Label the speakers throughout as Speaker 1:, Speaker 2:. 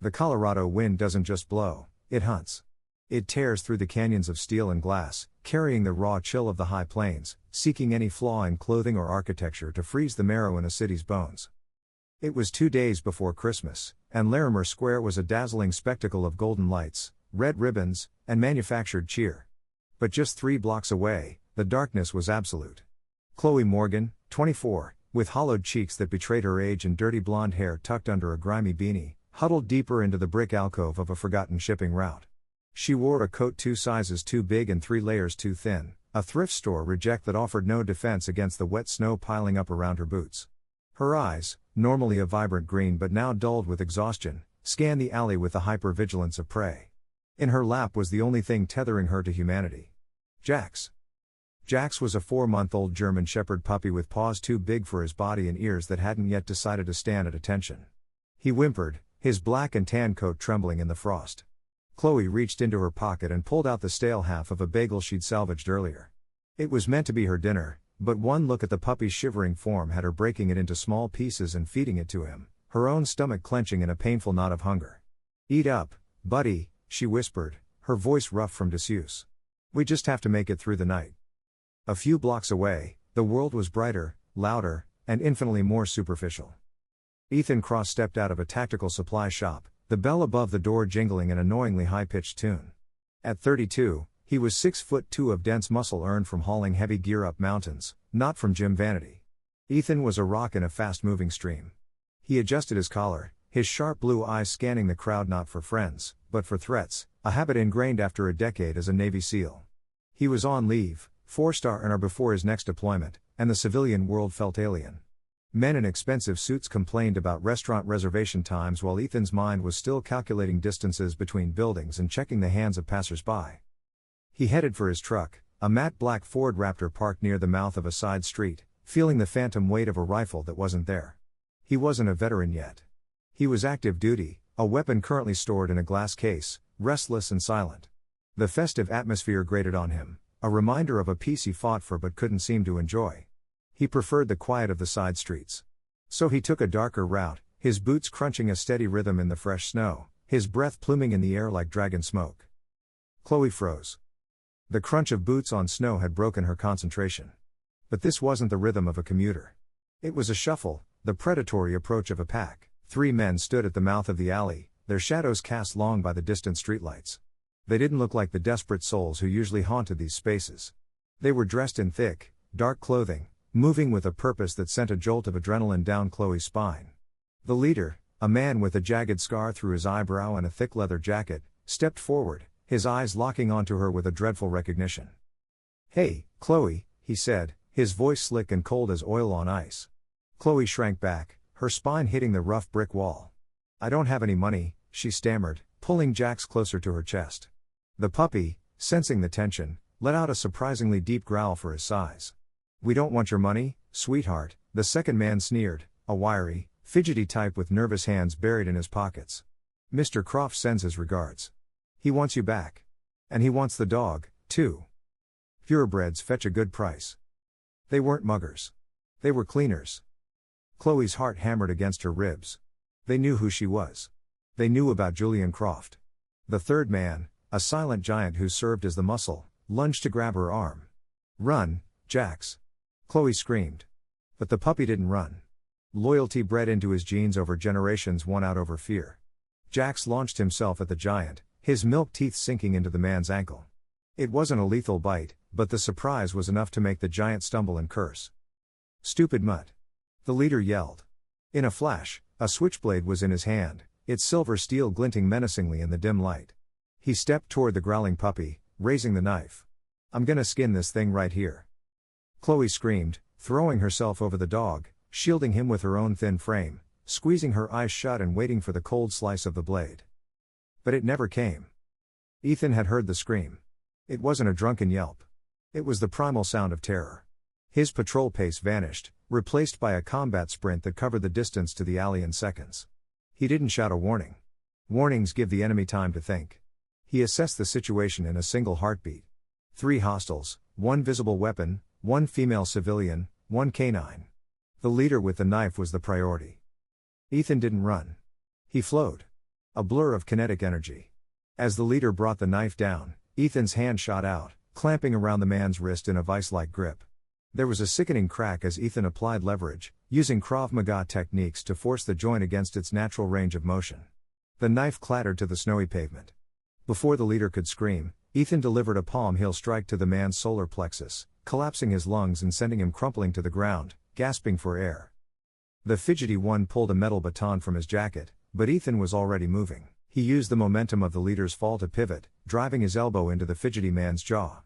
Speaker 1: The Colorado wind doesn't just blow, it hunts. It tears through the canyons of steel and glass, carrying the raw chill of the high plains, seeking any flaw in clothing or architecture to freeze the marrow in a city's bones. It was 2 days before Christmas, and Larimer Square was a dazzling spectacle of golden lights, red ribbons, and manufactured cheer. But just 3 blocks away, the darkness was absolute. Chloe Morgan, 24, with hollowed cheeks that betrayed her age and dirty blonde hair tucked under a grimy beanie, huddled deeper into the brick alcove of a forgotten shipping route. She wore a coat 2 sizes too big and 3 layers too thin, a thrift store reject that offered no defense against the wet snow piling up around her boots. Her eyes, normally a vibrant green but now dulled with exhaustion, scanned the alley with the hypervigilance of prey. In her lap was the only thing tethering her to humanity. Jax. Jax was a 4-month-old German Shepherd puppy with paws too big for his body and ears that hadn't yet decided to stand at attention. He whimpered, his black and tan coat trembling in the frost. Chloe reached into her pocket and pulled out the stale half of a bagel she'd salvaged earlier. It was meant to be her dinner, but one look at the puppy's shivering form had her breaking it into small pieces and feeding it to him, her own stomach clenching in a painful knot of hunger. "Eat up, buddy," she whispered, her voice rough from disuse. "We just have to make it through the night." A few blocks away, the world was brighter, louder, and infinitely more superficial. Ethan Cross stepped out of a tactical supply shop, the bell above the door jingling an annoyingly high-pitched tune. At 32, he was 6'2" of dense muscle earned from hauling heavy gear up mountains, not from gym vanity. Ethan was a rock in a fast-moving stream. He adjusted his collar, his sharp blue eyes scanning the crowd not for friends, but for threats, a habit ingrained after a decade as a Navy SEAL. He was on leave, 4-star and before his next deployment, and the civilian world felt alien. Men in expensive suits complained about restaurant reservation times while Ethan's mind was still calculating distances between buildings and checking the hands of passers-by. He headed for his truck, a matte black Ford Raptor parked near the mouth of a side street, feeling the phantom weight of a rifle that wasn't there. He wasn't a veteran yet. He was active duty, a weapon currently stored in a glass case, restless and silent. The festive atmosphere grated on him, a reminder of a peace he fought for but couldn't seem to enjoy. He preferred the quiet of the side streets. So he took a darker route, his boots crunching a steady rhythm in the fresh snow, his breath pluming in the air like dragon smoke. Chloe froze. The crunch of boots on snow had broken her concentration. But this wasn't the rhythm of a commuter. It was a shuffle, the predatory approach of a pack. 3 men stood at the mouth of the alley, their shadows cast long by the distant streetlights. They didn't look like the desperate souls who usually haunted these spaces. They were dressed in thick, dark clothing, moving with a purpose that sent a jolt of adrenaline down Chloe's spine. The leader, a man with a jagged scar through his eyebrow and a thick leather jacket, stepped forward, his eyes locking onto her with a dreadful recognition. "Hey, Chloe," he said, his voice slick and cold as oil on ice. Chloe shrank back, her spine hitting the rough brick wall. "I don't have any money," she stammered, pulling Jax closer to her chest. The puppy, sensing the tension, let out a surprisingly deep growl for his size. "We don't want your money, sweetheart," the second man sneered, a wiry, fidgety type with nervous hands buried in his pockets. "Mr. Croft sends his regards. He wants you back. And he wants the dog, too. Purebreds fetch a good price." They weren't muggers. They were cleaners. Chloe's heart hammered against her ribs. They knew who she was. They knew about Julian Croft. The third man, a silent giant who served as the muscle, lunged to grab her arm. "Run, Jax!" Chloe screamed. But the puppy didn't run. Loyalty bred into his genes over generations won out over fear. Jax launched himself at the giant, his milk teeth sinking into the man's ankle. It wasn't a lethal bite, but the surprise was enough to make the giant stumble and curse. "Stupid mutt!" the leader yelled. In a flash, a switchblade was in his hand, its silver steel glinting menacingly in the dim light. He stepped toward the growling puppy, raising the knife. "I'm gonna skin this thing right here." Chloe screamed, throwing herself over the dog, shielding him with her own thin frame, squeezing her eyes shut and waiting for the cold slice of the blade. But it never came. Ethan had heard the scream. It wasn't a drunken yelp. It was the primal sound of terror. His patrol pace vanished, replaced by a combat sprint that covered the distance to the alley in seconds. He didn't shout a warning. Warnings give the enemy time to think. He assessed the situation in a single heartbeat. 3 hostiles, 1 visible weapon, 1 female civilian, 1 canine. The leader with the knife was the priority. Ethan didn't run. He flowed. A blur of kinetic energy. As the leader brought the knife down, Ethan's hand shot out, clamping around the man's wrist in a vice-like grip. There was a sickening crack as Ethan applied leverage, using Krav Maga techniques to force the joint against its natural range of motion. The knife clattered to the snowy pavement. Before the leader could scream, Ethan delivered a palm heel strike to the man's solar plexus, collapsing his lungs and sending him crumpling to the ground, gasping for air. The fidgety one pulled a metal baton from his jacket, but Ethan was already moving. He used the momentum of the leader's fall to pivot, driving his elbow into the fidgety man's jaw.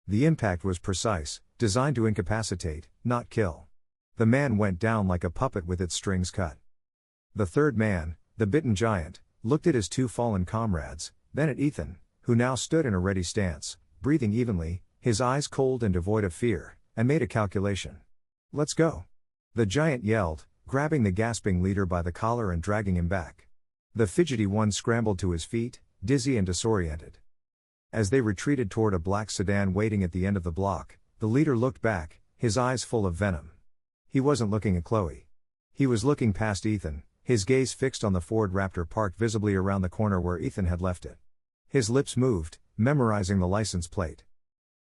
Speaker 1: The impact was precise, designed to incapacitate, not kill. The man went down like a puppet with its strings cut. The third man, the bitten giant, looked at his two fallen comrades, then at Ethan, who now stood in a ready stance, breathing evenly, his eyes cold and devoid of fear, and made a calculation. "Let's go!" The giant yelled, grabbing the gasping leader by the collar and dragging him back. The fidgety one scrambled to his feet, dizzy and disoriented. As they retreated toward a black sedan waiting at the end of the block, the leader looked back, his eyes full of venom. He wasn't looking at Chloe. He was looking past Ethan, his gaze fixed on the Ford Raptor parked visibly around the corner where Ethan had left it. His lips moved, memorizing the license plate.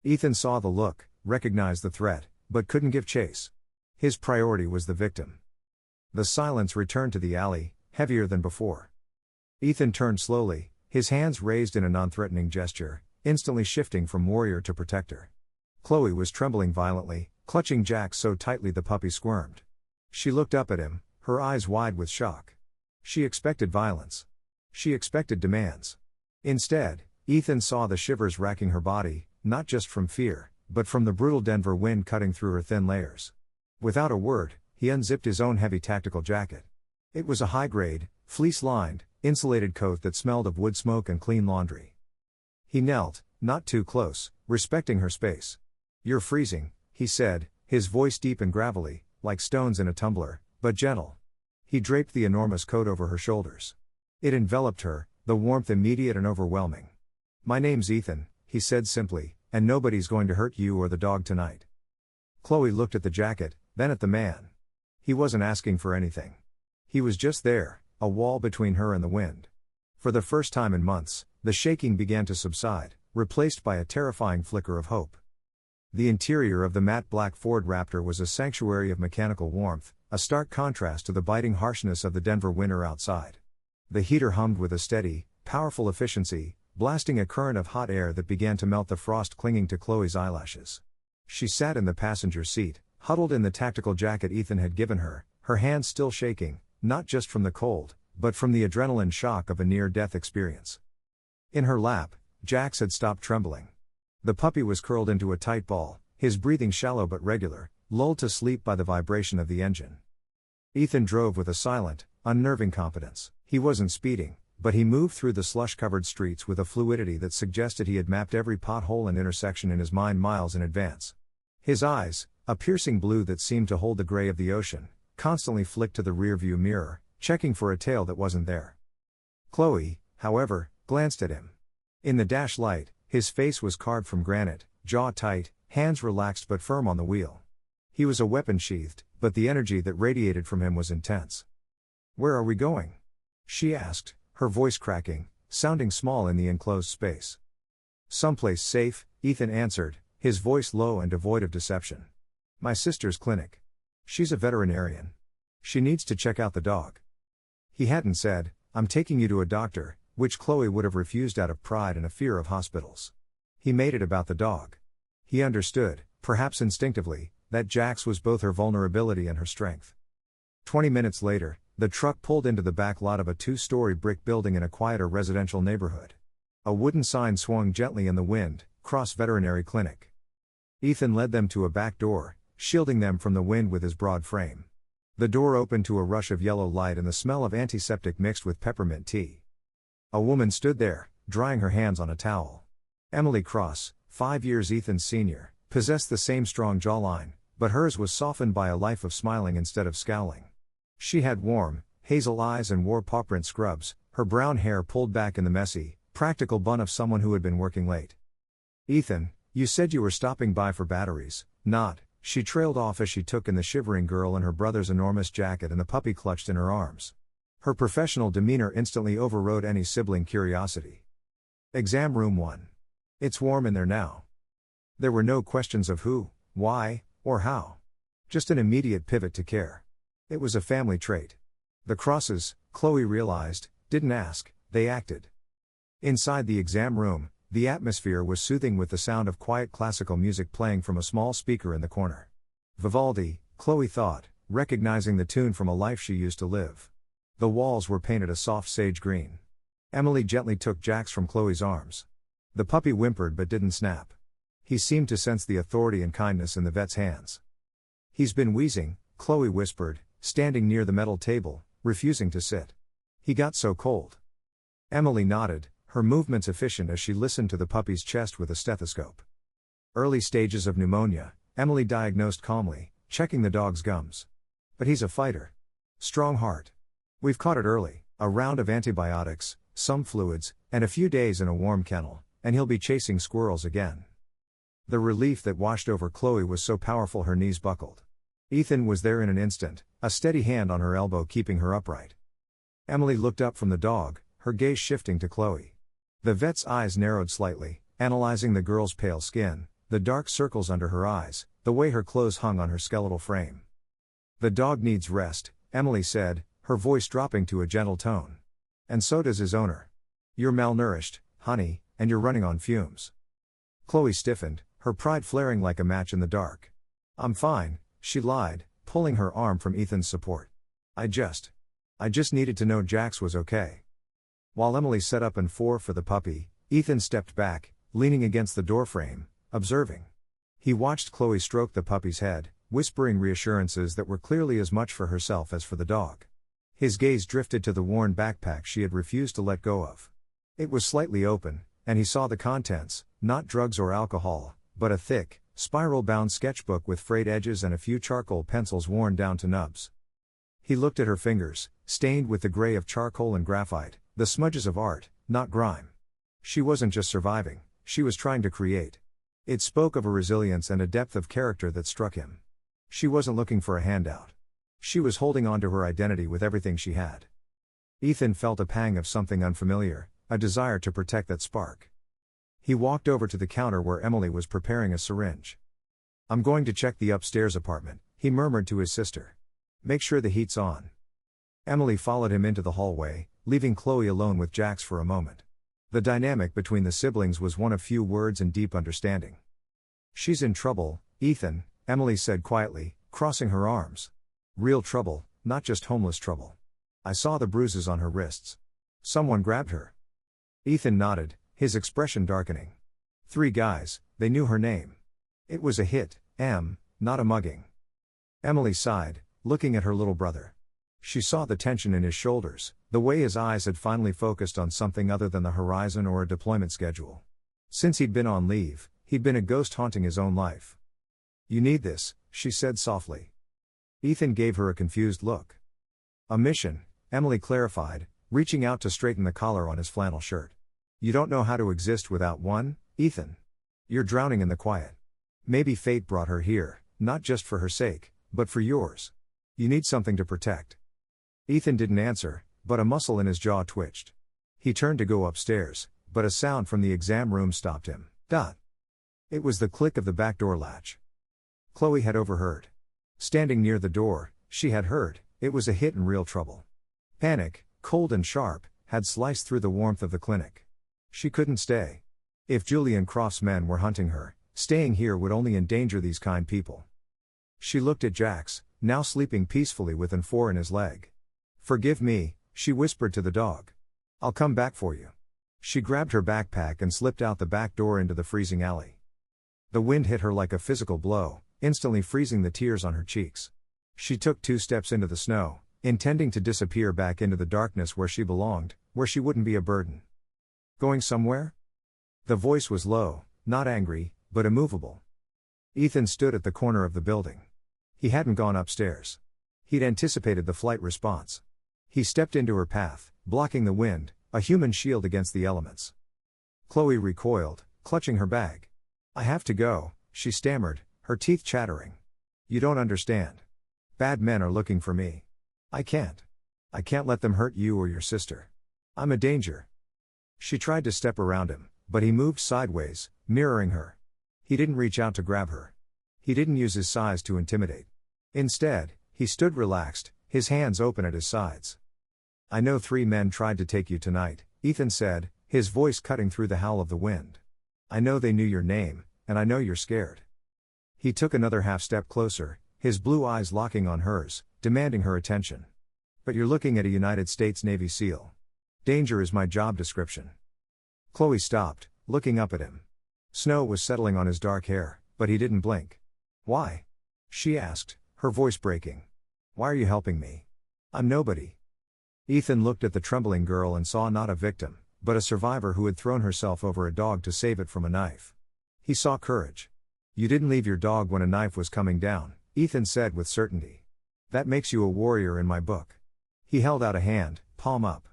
Speaker 1: Ethan saw the look, recognized the threat, but couldn't give chase. His priority was the victim. The silence returned to the alley, heavier than before. Ethan turned slowly, his hands raised in a non-threatening gesture, instantly shifting from warrior to protector. Chloe was trembling violently, clutching Jax so tightly the puppy squirmed. She looked up at him, her eyes wide with shock. She expected violence. She expected demands. Instead, Ethan saw the shivers racking her body, not just from fear, but from the brutal Denver wind cutting through her thin layers. Without a word, he unzipped his own heavy tactical jacket. It was a high-grade, fleece-lined, insulated coat that smelled of wood smoke and clean laundry. He knelt, not too close, respecting her space. "You're freezing," he said, his voice deep and gravelly, like stones in a tumbler, but gentle. He draped the enormous coat over her shoulders. It enveloped her, the warmth immediate and overwhelming. "My name's Ethan," he said simply, "and nobody's going to hurt you or the dog tonight." Chloe looked at the jacket, then at the man. He wasn't asking for anything. He was just there, a wall between her and the wind. For the first time in months, the shaking began to subside, replaced by a terrifying flicker of hope. The interior of the matte black Ford Raptor was a sanctuary of mechanical warmth, a stark contrast to the biting harshness of the Denver winter outside. The heater hummed with a steady, powerful efficiency, blasting a current of hot air that began to melt the frost clinging to Chloe's eyelashes. She sat in the passenger seat, huddled in the tactical jacket Ethan had given her, her hands still shaking, not just from the cold, but from the adrenaline shock of a near-death experience. In her lap, Jax had stopped trembling. The puppy was curled into a tight ball, his breathing shallow but regular, lulled to sleep by the vibration of the engine. Ethan drove with a silent, unnerving competence. He wasn't speeding, but he moved through the slush-covered streets with a fluidity that suggested he had mapped every pothole and intersection in his mind miles in advance. His eyes, a piercing blue that seemed to hold the gray of the ocean, constantly flicked to the rearview mirror, checking for a tail that wasn't there. Chloe, however, glanced at him. In the dash light, his face was carved from granite, jaw tight, hands relaxed but firm on the wheel. He was a weapon sheathed, but the energy that radiated from him was intense. "Where are we going?" she asked, her voice cracking, sounding small in the enclosed space. "Someplace safe," Ethan answered, his voice low and devoid of deception. "My sister's clinic. She's a veterinarian. She needs to check out the dog." He hadn't said, "I'm taking you to a doctor," which Chloe would have refused out of pride and a fear of hospitals. He made it about the dog. He understood, perhaps instinctively, that Jax was both her vulnerability and her strength. 20 minutes later, the truck pulled into the back lot of a 2-story brick building in a quieter residential neighborhood. A wooden sign swung gently in the wind, Cross Veterinary Clinic. Ethan led them to a back door, shielding them from the wind with his broad frame. The door opened to a rush of yellow light and the smell of antiseptic mixed with peppermint tea. A woman stood there, drying her hands on a towel. Emily Cross, 5 years Ethan's senior, possessed the same strong jawline, but hers was softened by a life of smiling instead of scowling. She had warm, hazel eyes and wore paw-print scrubs, her brown hair pulled back in the messy, practical bun of someone who had been working late. "Ethan, you said you were stopping by for batteries, not," she trailed off as she took in the shivering girl in her brother's enormous jacket and the puppy clutched in her arms. Her professional demeanor instantly overrode any sibling curiosity. Exam room 1. It's warm in there now. There were no questions of who, why, or how. Just an immediate pivot to care. It was a family trait. The Crosses, Chloe realized, didn't ask, they acted. Inside the exam room, the atmosphere was soothing with the sound of quiet classical music playing from a small speaker in the corner. Vivaldi, Chloe thought, recognizing the tune from a life she used to live. The walls were painted a soft sage green. Emily gently took Jax from Chloe's arms. The puppy whimpered but didn't snap. He seemed to sense the authority and kindness in the vet's hands. He's been wheezing, Chloe whispered, standing near the metal table, refusing to sit. He got so cold. Emily nodded, her movements efficient as she listened to the puppy's chest with a stethoscope. Early stages of pneumonia, Emily diagnosed calmly, checking the dog's gums. But he's a fighter. Strong heart. We've caught it early, a round of antibiotics, some fluids, and a few days in a warm kennel, and he'll be chasing squirrels again. The relief that washed over Chloe was so powerful her knees buckled. Ethan was there in an instant, a steady hand on her elbow keeping her upright. Emily looked up from the dog, her gaze shifting to Chloe. The vet's eyes narrowed slightly, analyzing the girl's pale skin, the dark circles under her eyes, the way her clothes hung on her skeletal frame. The dog needs rest, Emily said, her voice dropping to a gentle tone. And so does his owner. You're malnourished, honey, and you're running on fumes. Chloe stiffened, her pride flaring like a match in the dark. I'm fine, she lied, pulling her arm from Ethan's support. I just needed to know Jax was okay. While Emily set up and for the puppy, Ethan stepped back, leaning against the doorframe, observing. He watched Chloe stroke the puppy's head, whispering reassurances that were clearly as much for herself as for the dog. His gaze drifted to the worn backpack she had refused to let go of. It was slightly open, and he saw the contents, not drugs or alcohol, but a thick, spiral-bound sketchbook with frayed edges and a few charcoal pencils worn down to nubs. He looked at her fingers, stained with the gray of charcoal and graphite, the smudges of art, not grime. She wasn't just surviving, she was trying to create. It spoke of a resilience and a depth of character that struck him. She wasn't looking for a handout. She was holding on to her identity with everything she had. Ethan felt a pang of something unfamiliar, a desire to protect that spark. He walked over to the counter where Emily was preparing a syringe. I'm going to check the upstairs apartment, he murmured to his sister. Make sure the heat's on. Emily followed him into the hallway, leaving Chloe alone with Jax for a moment. The dynamic between the siblings was one of few words and deep understanding. She's in trouble, Ethan, Emily said quietly, crossing her arms. Real trouble, not just homeless trouble. I saw the bruises on her wrists. Someone grabbed her. Ethan nodded, his expression darkening. 3 guys, they knew her name. It was a hit, not a mugging. Emily sighed, looking at her little brother. She saw the tension in his shoulders, the way his eyes had finally focused on something other than the horizon or a deployment schedule. Since he'd been on leave, he'd been a ghost haunting his own life. You need this, she said softly. Ethan gave her a confused look. A mission, Emily clarified, reaching out to straighten the collar on his flannel shirt. You don't know how to exist without one, Ethan. You're drowning in the quiet. Maybe fate brought her here, not just for her sake, but for yours. You need something to protect. Ethan didn't answer, but a muscle in his jaw twitched. He turned to go upstairs, but a sound from the exam room stopped him. It was the click of the back door latch. Chloe had overheard. Standing near the door, she had heard, it was a hit and real trouble. Panic, cold and sharp, had sliced through the warmth of the clinic. She couldn't stay. If Julian Croft's men were hunting her, staying here would only endanger these kind people. She looked at Jax, now sleeping peacefully with an 4 in his leg. Forgive me, she whispered to the dog. I'll come back for you. She grabbed her backpack and slipped out the back door into the freezing alley. The wind hit her like a physical blow, instantly freezing the tears on her cheeks. She took 2 steps into the snow, intending to disappear back into the darkness where she belonged, where she wouldn't be a burden. Going somewhere? The voice was low, not angry, but immovable. Ethan stood at the corner of the building. He hadn't gone upstairs. He'd anticipated the flight response. He stepped into her path, blocking the wind, a human shield against the elements. Chloe recoiled, clutching her bag. I have to go, she stammered, her teeth chattering. You don't understand. Bad men are looking for me. I can't. I can't let them hurt you or your sister. I'm a danger. She tried to step around him, but he moved sideways, mirroring her. He didn't reach out to grab her. He didn't use his size to intimidate. Instead, he stood relaxed, his hands open at his sides. I know 3 men tried to take you tonight, Ethan said, his voice cutting through the howl of the wind. I know they knew your name, and I know you're scared. He took another half step closer, his blue eyes locking on hers, demanding her attention. But you're looking at a United States Navy SEAL. Danger is my job description. Chloe stopped, looking up at him. Snow was settling on his dark hair, but he didn't blink. Why? She asked, her voice breaking. Why are you helping me? I'm nobody. Ethan looked at the trembling girl and saw not a victim, but a survivor who had thrown herself over a dog to save it from a knife. He saw courage. You didn't leave your dog when a knife was coming down, Ethan said with certainty. That makes you a warrior in my book. He held out a hand, palm up.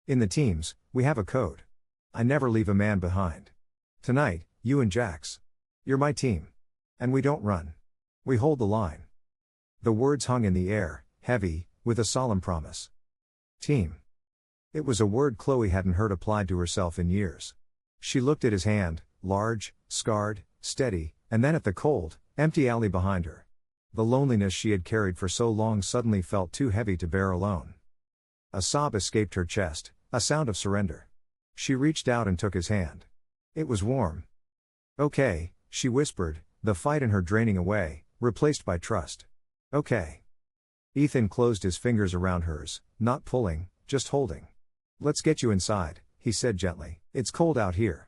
Speaker 1: In the teams, we have a code. I never leave a man behind. Tonight, you and Jax. You're my team. And we don't run. We hold the line. The words hung in the air, heavy, with a solemn promise. Team. It was a word Chloe hadn't heard applied to herself in years. She looked at his hand, large, scarred, steady, and then at the cold, empty alley behind her. The loneliness she had carried for so long suddenly felt too heavy to bear alone. A sob escaped her chest, a sound of surrender. She reached out and took his hand. It was warm. Okay, she whispered, the fight in her draining away, replaced by trust. Okay. Ethan closed his fingers around hers, not pulling, just holding. Let's get you inside, he said gently. It's cold out here.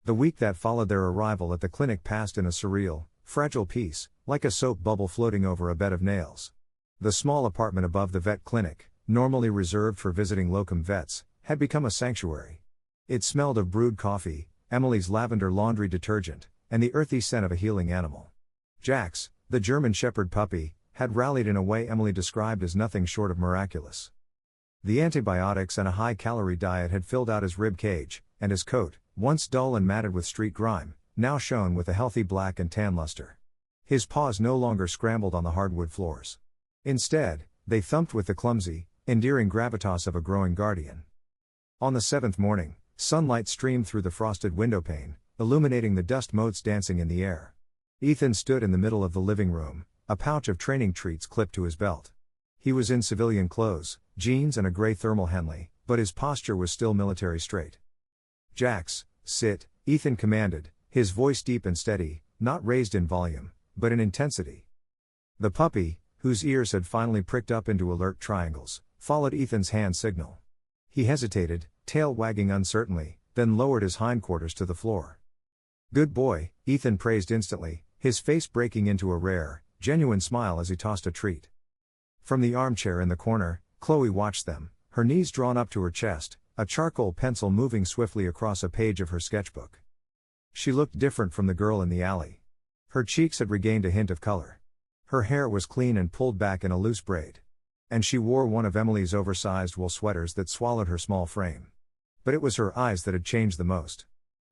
Speaker 1: The week that followed their arrival at the clinic passed in a surreal, fragile peace, like a soap bubble floating over a bed of nails. The small apartment above the vet clinic, normally reserved for visiting locum vets, had become a sanctuary. It smelled of brewed coffee, Emily's lavender laundry detergent, and the earthy scent of a healing animal. Jax, the German Shepherd puppy, had rallied in a way Emily described as nothing short of miraculous. The antibiotics and a high-calorie diet had filled out his rib cage, and his coat, once dull and matted with street grime, now shone with a healthy black and tan luster. His paws no longer scrambled on the hardwood floors. Instead, they thumped with the clumsy, endearing gravitas of a growing guardian. On the 7th morning, sunlight streamed through the frosted windowpane, illuminating the dust motes dancing in the air. Ethan stood in the middle of the living room, a pouch of training treats clipped to his belt. He was in civilian clothes, jeans and a gray thermal Henley, but his posture was still military straight. Jax, sit, Ethan commanded, his voice deep and steady, not raised in volume, but in intensity. The puppy, whose ears had finally pricked up into alert triangles, followed Ethan's hand signal. He hesitated, tail wagging uncertainly, then lowered his hindquarters to the floor. Good boy, Ethan praised instantly, his face breaking into a rare, genuine smile as he tossed a treat. From the armchair in the corner, Chloe watched them, her knees drawn up to her chest, a charcoal pencil moving swiftly across a page of her sketchbook. She looked different from the girl in the alley. Her cheeks had regained a hint of color. Her hair was clean and pulled back in a loose braid. And she wore one of Emily's oversized wool sweaters that swallowed her small frame. But it was her eyes that had changed the most.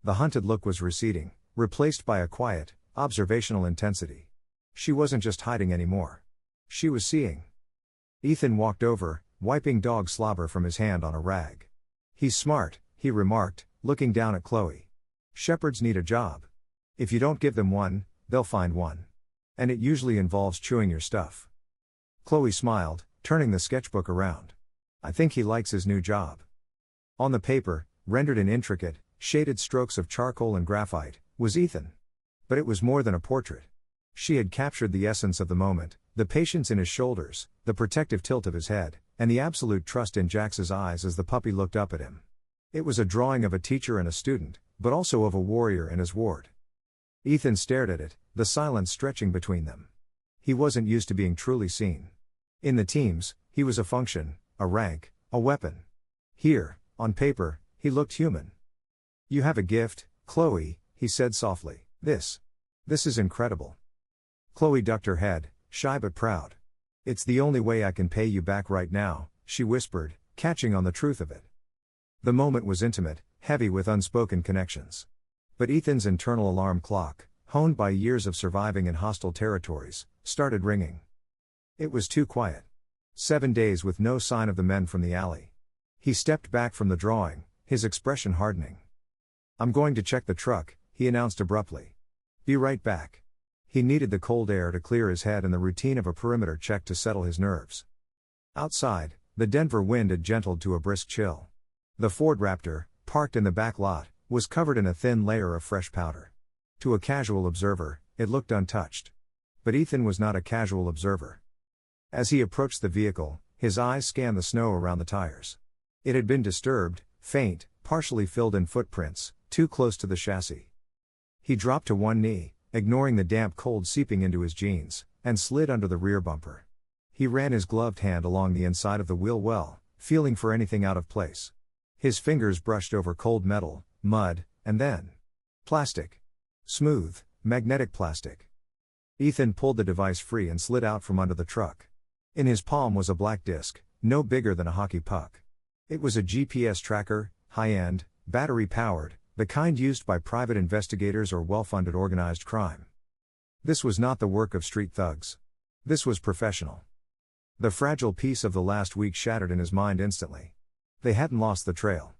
Speaker 1: The hunted look was receding, replaced by a quiet, observational intensity. She wasn't just hiding anymore. She was seeing. Ethan walked over, wiping dog slobber from his hand on a rag. He's smart, he remarked, looking down at Chloe. Shepherds need a job. If you don't give them one, they'll find one. And it usually involves chewing your stuff. Chloe smiled, turning the sketchbook around. I think he likes his new job. On the paper, rendered in intricate, shaded strokes of charcoal and graphite, was Ethan. But it was more than a portrait. She had captured the essence of the moment, the patience in his shoulders, the protective tilt of his head, and the absolute trust in Jax's eyes as the puppy looked up at him. It was a drawing of a teacher and a student, but also of a warrior and his ward. Ethan stared at it, the silence stretching between them. He wasn't used to being truly seen. In the teams, he was a function, a rank, a weapon. Here, on paper, he looked human. You have a gift, Chloe, he said softly. This is incredible. Chloe ducked her head, shy but proud. It's the only way I can pay you back right now, she whispered, catching on the truth of it. The moment was intimate, heavy with unspoken connections. But Ethan's internal alarm clock, honed by years of surviving in hostile territories, started ringing. It was too quiet. 7 days with no sign of the men from the alley. He stepped back from the drawing, his expression hardening. "I'm going to check the truck," he announced abruptly. "Be right back." He needed the cold air to clear his head and the routine of a perimeter check to settle his nerves. Outside, the Denver wind had gentled to a brisk chill. The Ford Raptor, parked in the back lot, was covered in a thin layer of fresh powder. To a casual observer, it looked untouched. But Ethan was not a casual observer. As he approached the vehicle, his eyes scanned the snow around the tires. It had been disturbed, faint, partially filled in footprints, too close to the chassis. He dropped to one knee, ignoring the damp cold seeping into his jeans, and slid under the rear bumper. He ran his gloved hand along the inside of the wheel well, feeling for anything out of place. His fingers brushed over cold metal, mud, and then plastic. Smooth, magnetic plastic. Ethan pulled the device free and slid out from under the truck. In his palm was a black disc, no bigger than a hockey puck. It was a GPS tracker, high-end, battery-powered, the kind used by private investigators or well-funded organized crime. This was not the work of street thugs. This was professional. The fragile piece of the last week shattered in his mind instantly. They hadn't lost the trail.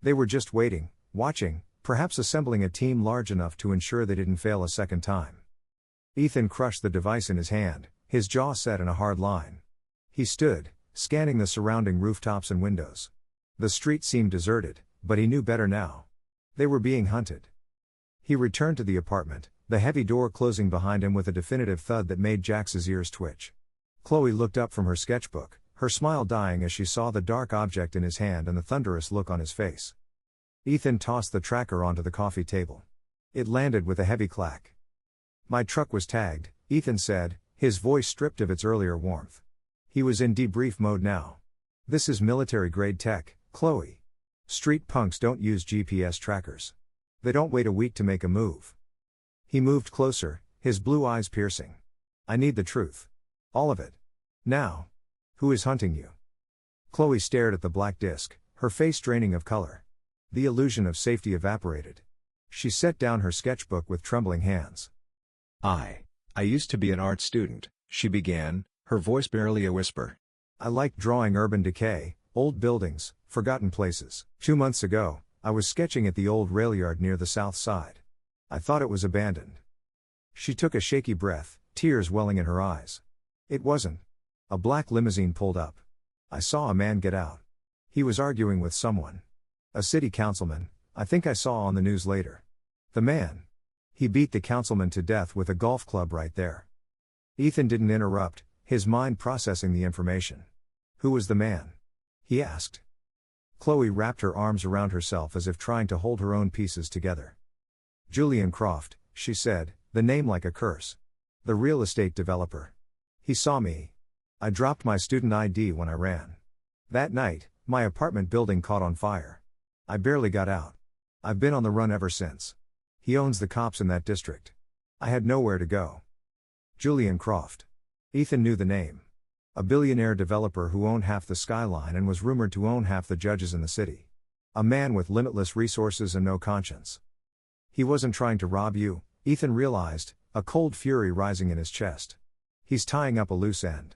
Speaker 1: They were just waiting, watching, perhaps assembling a team large enough to ensure they didn't fail a second time. Ethan crushed the device in his hand, his jaw set in a hard line. He stood, scanning the surrounding rooftops and windows. The street seemed deserted, but he knew better now. They were being hunted. He returned to the apartment, the heavy door closing behind him with a definitive thud that made Jax's ears twitch. Chloe looked up from her sketchbook, her smile dying as she saw the dark object in his hand and the thunderous look on his face. Ethan tossed the tracker onto the coffee table. It landed with a heavy clack. "My truck was tagged," Ethan said, his voice stripped of its earlier warmth. He was in debrief mode now. "This is military-grade tech, Chloe. Street punks don't use GPS trackers. They don't wait a week to make a move." He moved closer, his blue eyes piercing. "I need the truth. All of it. Now. Who is hunting you?" Chloe stared at the black disc, her face draining of color. The illusion of safety evaporated. She set down her sketchbook with trembling hands. I used to be an art student," she began, her voice barely a whisper. "I liked drawing urban decay, old buildings, forgotten places. 2 months ago, I was sketching at the old rail yard near the south side. I thought it was abandoned." She took a shaky breath, tears welling in her eyes. "It wasn't." A black limousine pulled up. "I saw a man get out. He was arguing with someone. A city councilman, I think I saw on the news later. The man. He beat the councilman to death with a golf club right there." Ethan didn't interrupt, his mind processing the information. "Who was the man?" he asked. Chloe wrapped her arms around herself as if trying to hold her own pieces together. "Julian Croft," she said, the name like a curse. "The real estate developer. He saw me. I dropped my student ID when I ran. That night, my apartment building caught on fire. I barely got out. I've been on the run ever since. He owns the cops in that district. I had nowhere to go." Julian Croft. Ethan knew the name. A billionaire developer who owned half the skyline and was rumored to own half the judges in the city. A man with limitless resources and no conscience. "He wasn't trying to rob you," Ethan realized, a cold fury rising in his chest. "He's tying up a loose end."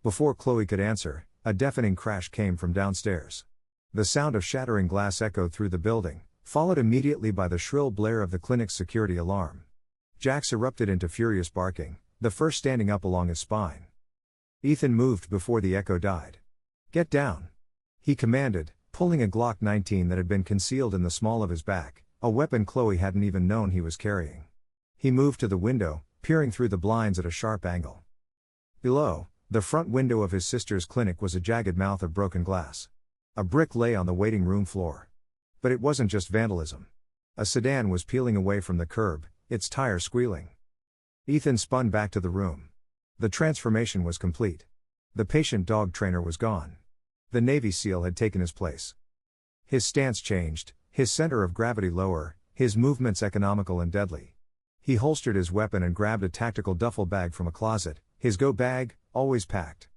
Speaker 1: Before Chloe could answer, a deafening crash came from downstairs. The sound of shattering glass echoed through the building, followed immediately by the shrill blare of the clinic's security alarm. Jax erupted into furious barking, the fur standing up along his spine. Ethan moved before the echo died. "Get down," he commanded, pulling a Glock 19 that had been concealed in the small of his back, a weapon Chloe hadn't even known he was carrying. He moved to the window, peering through the blinds at a sharp angle. Below, the front window of his sister's clinic was a jagged mouth of broken glass. A brick lay on the waiting room floor. But it wasn't just vandalism. A sedan was peeling away from the curb, its tire squealing. Ethan spun back to the room. The transformation was complete. The patient dog trainer was gone. The Navy SEAL had taken his place. His stance changed, his center of gravity lower, his movements economical and deadly. He holstered his weapon and grabbed a tactical duffel bag from a closet, his go bag, always packed.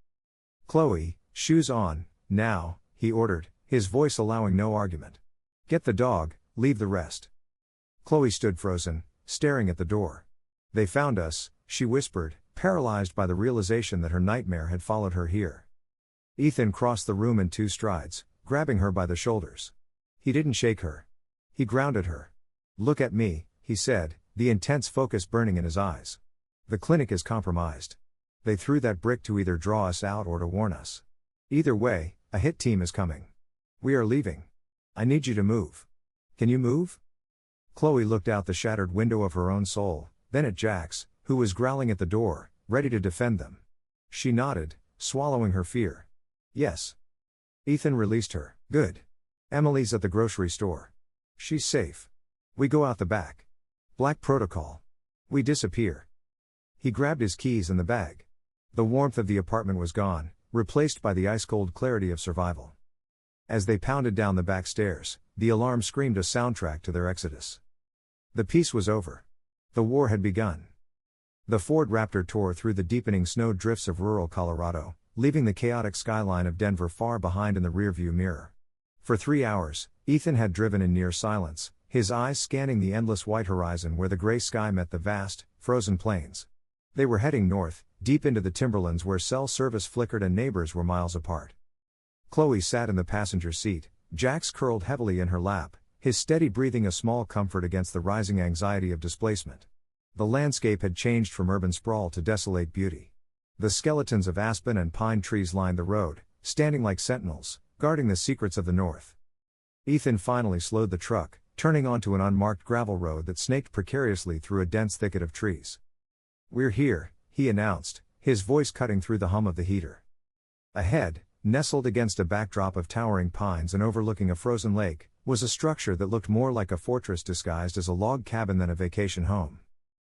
Speaker 1: "Chloe, shoes on, now," he ordered, his voice allowing no argument. "Get the dog, leave the rest." Chloe stood frozen, staring at the door. "They found us," she whispered, paralyzed by the realization that her nightmare had followed her here. Ethan crossed the room in 2 strides, grabbing her by the shoulders. He didn't shake her. He grounded her. "Look at me," he said, the intense focus burning in his eyes. "The clinic is compromised. They threw that brick to either draw us out or to warn us. Either way, a hit team is coming. We are leaving. I need you to move. Can you move?" Chloe looked out the shattered window of her own soul, then at Jax, who was growling at the door, ready to defend them. She nodded, swallowing her fear. "Yes." Ethan released her. "Good. Emily's at the grocery store. She's safe. We go out the back. Black protocol. We disappear." He grabbed his keys and the bag. The warmth of the apartment was gone, replaced by the ice-cold clarity of survival. As they pounded down the back stairs, the alarm screamed a soundtrack to their exodus. The peace was over. The war had begun. The Ford Raptor tore through the deepening snow drifts of rural Colorado, leaving the chaotic skyline of Denver far behind in the rearview mirror. For 3 hours, Ethan had driven in near silence, his eyes scanning the endless white horizon where the gray sky met the vast, frozen plains. They were heading north, deep into the timberlands where cell service flickered and neighbors were miles apart. Chloe sat in the passenger seat, Jax curled heavily in her lap, his steady breathing a small comfort against the rising anxiety of displacement. The landscape had changed from urban sprawl to desolate beauty. The skeletons of aspen and pine trees lined the road, standing like sentinels, guarding the secrets of the north. Ethan finally slowed the truck, turning onto an unmarked gravel road that snaked precariously through a dense thicket of trees. "We're here," he announced, his voice cutting through the hum of the heater. Ahead, nestled against a backdrop of towering pines and overlooking a frozen lake, was a structure that looked more like a fortress disguised as a log cabin than a vacation home.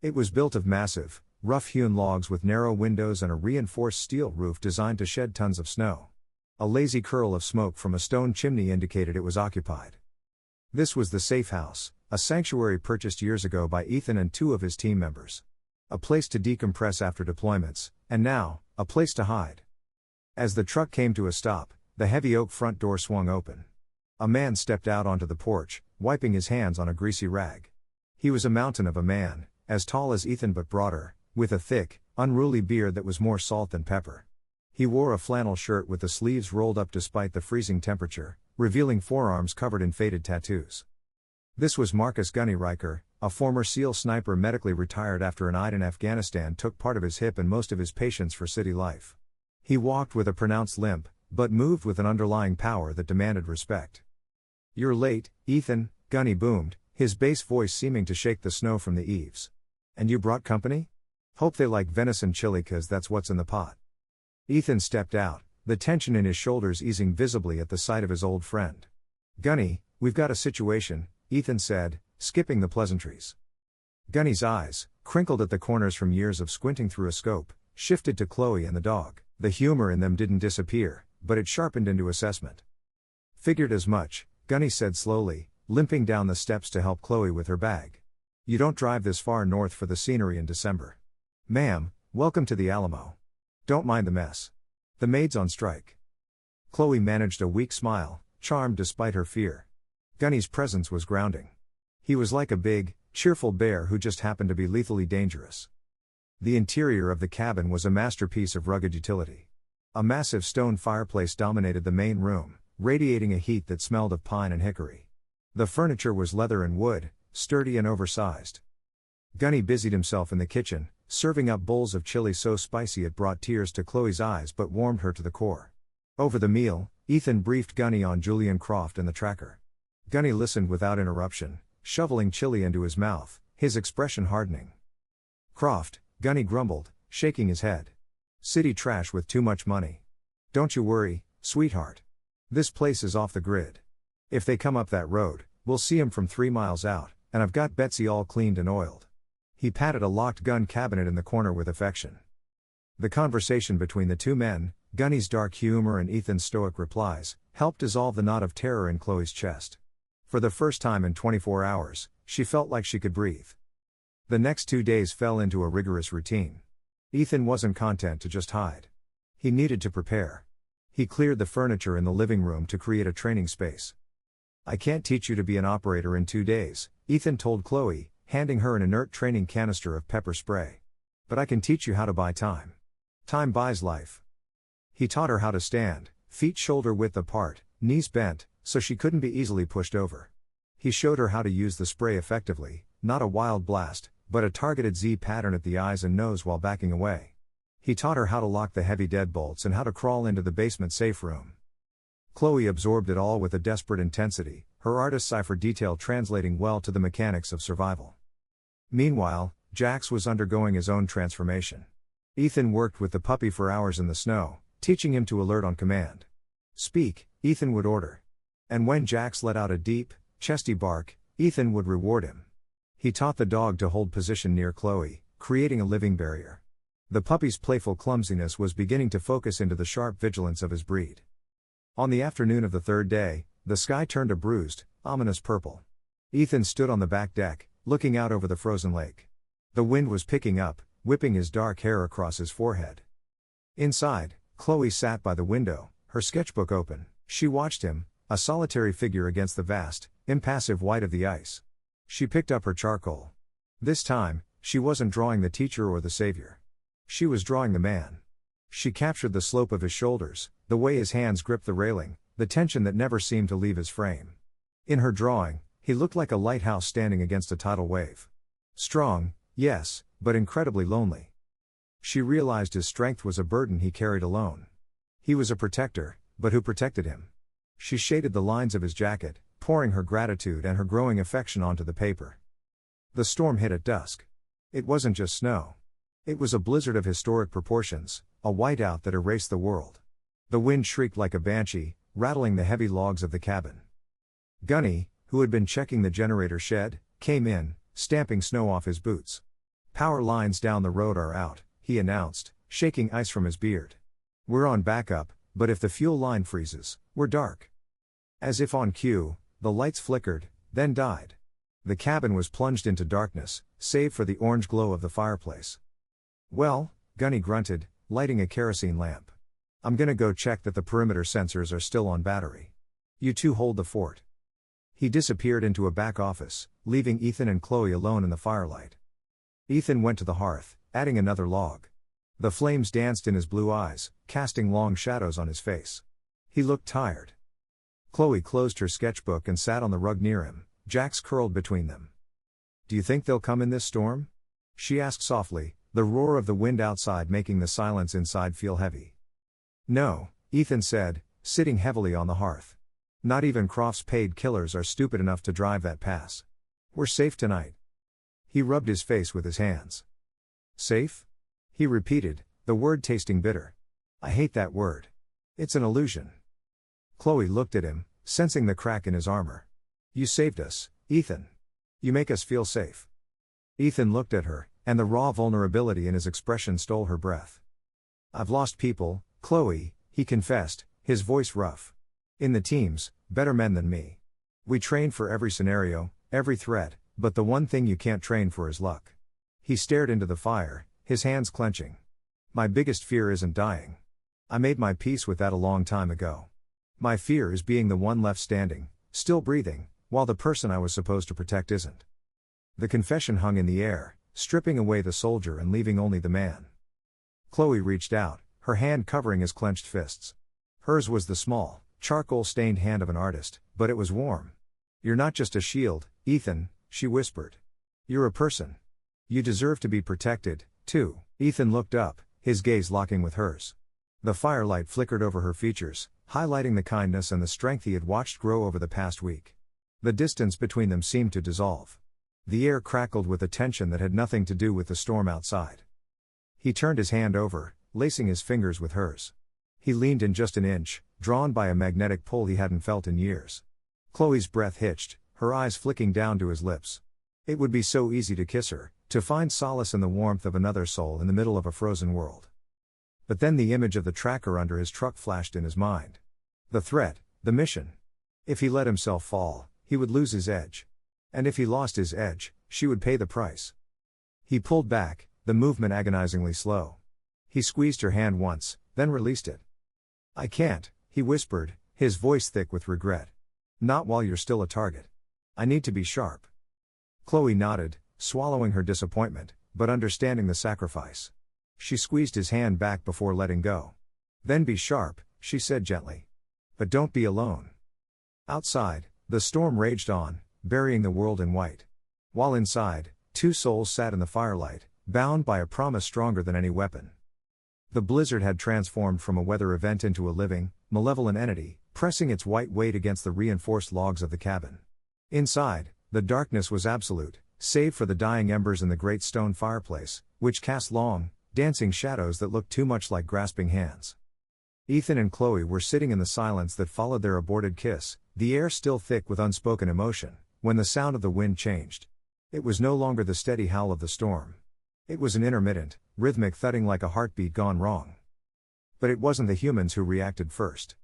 Speaker 1: It was built of massive, rough-hewn logs with narrow windows and a reinforced steel roof designed to shed tons of snow. A lazy curl of smoke from a stone chimney indicated it was occupied. This was the safe house, a sanctuary purchased years ago by Ethan and 2 of his team members. A place to decompress after deployments, and now, a place to hide. As the truck came to a stop, the heavy oak front door swung open. A man stepped out onto the porch, wiping his hands on a greasy rag. He was a mountain of a man, as tall as Ethan but broader, with a thick, unruly beard that was more salt than pepper. He wore a flannel shirt with the sleeves rolled up despite the freezing temperature, revealing forearms covered in faded tattoos. This was Marcus Gunny Riker, a former SEAL sniper medically retired after an Eid in Afghanistan took part of his hip and most of his patience for city life. He walked with a pronounced limp, but moved with an underlying power that demanded respect. "You're late, Ethan," Gunny boomed, his bass voice seeming to shake the snow from the eaves. "And you brought company? Hope they like venison chili 'cause that's what's in the pot." Ethan stepped out, the tension in his shoulders easing visibly at the sight of his old friend. "Gunny, we've got a situation," Ethan said, skipping the pleasantries. Gunny's eyes, crinkled at the corners from years of squinting through a scope, shifted to Chloe and the dog. The humor in them didn't disappear, but it sharpened into assessment. "Figured as much," Gunny said slowly, limping down the steps to help Chloe with her bag. "You don't drive this far north for the scenery in December. Ma'am, welcome to the Alamo. Don't mind the mess. The maid's on strike." Chloe managed a weak smile, charmed despite her fear. Gunny's presence was grounding. He was like a big, cheerful bear who just happened to be lethally dangerous. The interior of the cabin was a masterpiece of rugged utility. A massive stone fireplace dominated the main room, radiating a heat that smelled of pine and hickory. The furniture was leather and wood, sturdy and oversized. Gunny busied himself in the kitchen, serving up bowls of chili so spicy it brought tears to Chloe's eyes but warmed her to the core. Over the meal, Ethan briefed Gunny on Julian Croft and the tracker. Gunny listened without interruption, shoveling chili into his mouth, his expression hardening. "Croft," Gunny grumbled, shaking his head. "City trash with too much money. Don't you worry, sweetheart. This place is off the grid. If they come up that road, we'll see 'em from 3 miles out, and I've got Betsy all cleaned and oiled." He patted a locked gun cabinet in the corner with affection. The conversation between the 2 men, Gunny's dark humor and Ethan's stoic replies, helped dissolve the knot of terror in Chloe's chest. For the first time in 24 hours, she felt like she could breathe. The next 2 days fell into a rigorous routine. Ethan wasn't content to just hide. He needed to prepare. He cleared the furniture in the living room to create a training space. "I can't teach you to be an operator in 2 days," Ethan told Chloe, handing her an inert training canister of pepper spray. "But I can teach you how to buy time. Time buys life." He taught her how to stand, feet shoulder width apart, knees bent, so she couldn't be easily pushed over. He showed her how to use the spray effectively, not a wild blast, but a targeted Z pattern at the eyes and nose while backing away. He taught her how to lock the heavy deadbolts and how to crawl into the basement safe room. Chloe absorbed it all with a desperate intensity, her artist's eye for detail translating well to the mechanics of survival. Meanwhile, Jax was undergoing his own transformation. Ethan worked with the puppy for hours in the snow, teaching him to alert on command. Speak, Ethan would order. And when Jax let out a deep, chesty bark, Ethan would reward him. He taught the dog to hold position near Chloe, creating a living barrier. The puppy's playful clumsiness was beginning to focus into the sharp vigilance of his breed. On the afternoon of the third day, the sky turned a bruised, ominous purple. Ethan stood on the back deck, looking out over the frozen lake. The wind was picking up, whipping his dark hair across his forehead. Inside, Chloe sat by the window, her sketchbook open. She watched him, a solitary figure against the vast, impassive white of the ice. She picked up her charcoal. This time, she wasn't drawing the teacher or the savior. She was drawing the man. She captured the slope of his shoulders, the way his hands gripped the railing, the tension that never seemed to leave his frame. In her drawing, he looked like a lighthouse standing against a tidal wave. Strong, yes, but incredibly lonely. She realized his strength was a burden he carried alone. He was a protector, but who protected him? She shaded the lines of his jacket, pouring her gratitude and her growing affection onto the paper. The storm hit at dusk. It wasn't just snow. It was a blizzard of historic proportions, a whiteout that erased the world. The wind shrieked like a banshee, rattling the heavy logs of the cabin. Gunny, who had been checking the generator shed, came in, stamping snow off his boots. Power lines down the road are out, he announced, shaking ice from his beard. We're on backup, but if the fuel line freezes, we're dark. As if on cue, the lights flickered, then died. The cabin was plunged into darkness, save for the orange glow of the fireplace. Well, Gunny grunted, lighting a kerosene lamp. I'm gonna go check that the perimeter sensors are still on battery. You two hold the fort. He disappeared into a back office, leaving Ethan and Chloe alone in the firelight. Ethan went to the hearth, adding another log. The flames danced in his blue eyes, casting long shadows on his face. He looked tired. Chloe closed her sketchbook and sat on the rug near him, Jax curled between them. Do you think they'll come in this storm? She asked softly, the roar of the wind outside making the silence inside feel heavy. No, Ethan said, sitting heavily on the hearth. Not even Croft's paid killers are stupid enough to drive that pass. We're safe tonight. He rubbed his face with his hands. Safe? He repeated, the word tasting bitter. I hate that word. It's an illusion. Chloe looked at him, sensing the crack in his armor. You saved us, Ethan. You make us feel safe. Ethan looked at her, and the raw vulnerability in his expression stole her breath. I've lost people, Chloe, he confessed, his voice rough. In the teams, better men than me. We train for every scenario, every threat, but the one thing you can't train for is luck. He stared into the fire, his hands clenching. My biggest fear isn't dying. I made my peace with that a long time ago. My fear is being the one left standing, still breathing, while the person I was supposed to protect isn't. The confession hung in the air, stripping away the soldier and leaving only the man. Chloe reached out, her hand covering his clenched fists. Hers was the small, charcoal-stained hand of an artist, but it was warm. You're not just a shield, Ethan, she whispered. You're a person. You deserve to be protected, too. Ethan looked up, his gaze locking with hers. The firelight flickered over her features, highlighting the kindness and the strength he had watched grow over the past week. The distance between them seemed to dissolve. The air crackled with a tension that had nothing to do with the storm outside. He turned his hand over, lacing his fingers with hers. He leaned in just an inch, drawn by a magnetic pull he hadn't felt in years. Chloe's breath hitched, her eyes flicking down to his lips. It would be so easy to kiss her, to find solace in the warmth of another soul in the middle of a frozen world. But then the image of the tracker under his truck flashed in his mind. The threat, the mission. If he let himself fall, he would lose his edge. And if he lost his edge, she would pay the price. He pulled back, the movement agonizingly slow. He squeezed her hand once, then released it. I can't, he whispered, his voice thick with regret. Not while you're still a target. I need to be sharp. Chloe nodded, swallowing her disappointment, but understanding the sacrifice. She squeezed his hand back before letting go. Then be sharp, she said gently. But don't be alone. Outside, the storm raged on, burying the world in white. While inside, two souls sat in the firelight, bound by a promise stronger than any weapon. The blizzard had transformed from a weather event into a living, malevolent entity, pressing its white weight against the reinforced logs of the cabin. Inside, the darkness was absolute, save for the dying embers in the great stone fireplace, which cast long, dancing shadows that looked too much like grasping hands. Ethan and Chloe were sitting in the silence that followed their aborted kiss, the air still thick with unspoken emotion, when the sound of the wind changed. It was no longer the steady howl of the storm. It was an intermittent, rhythmic thudding like a heartbeat gone wrong. But it wasn't the humans who reacted first.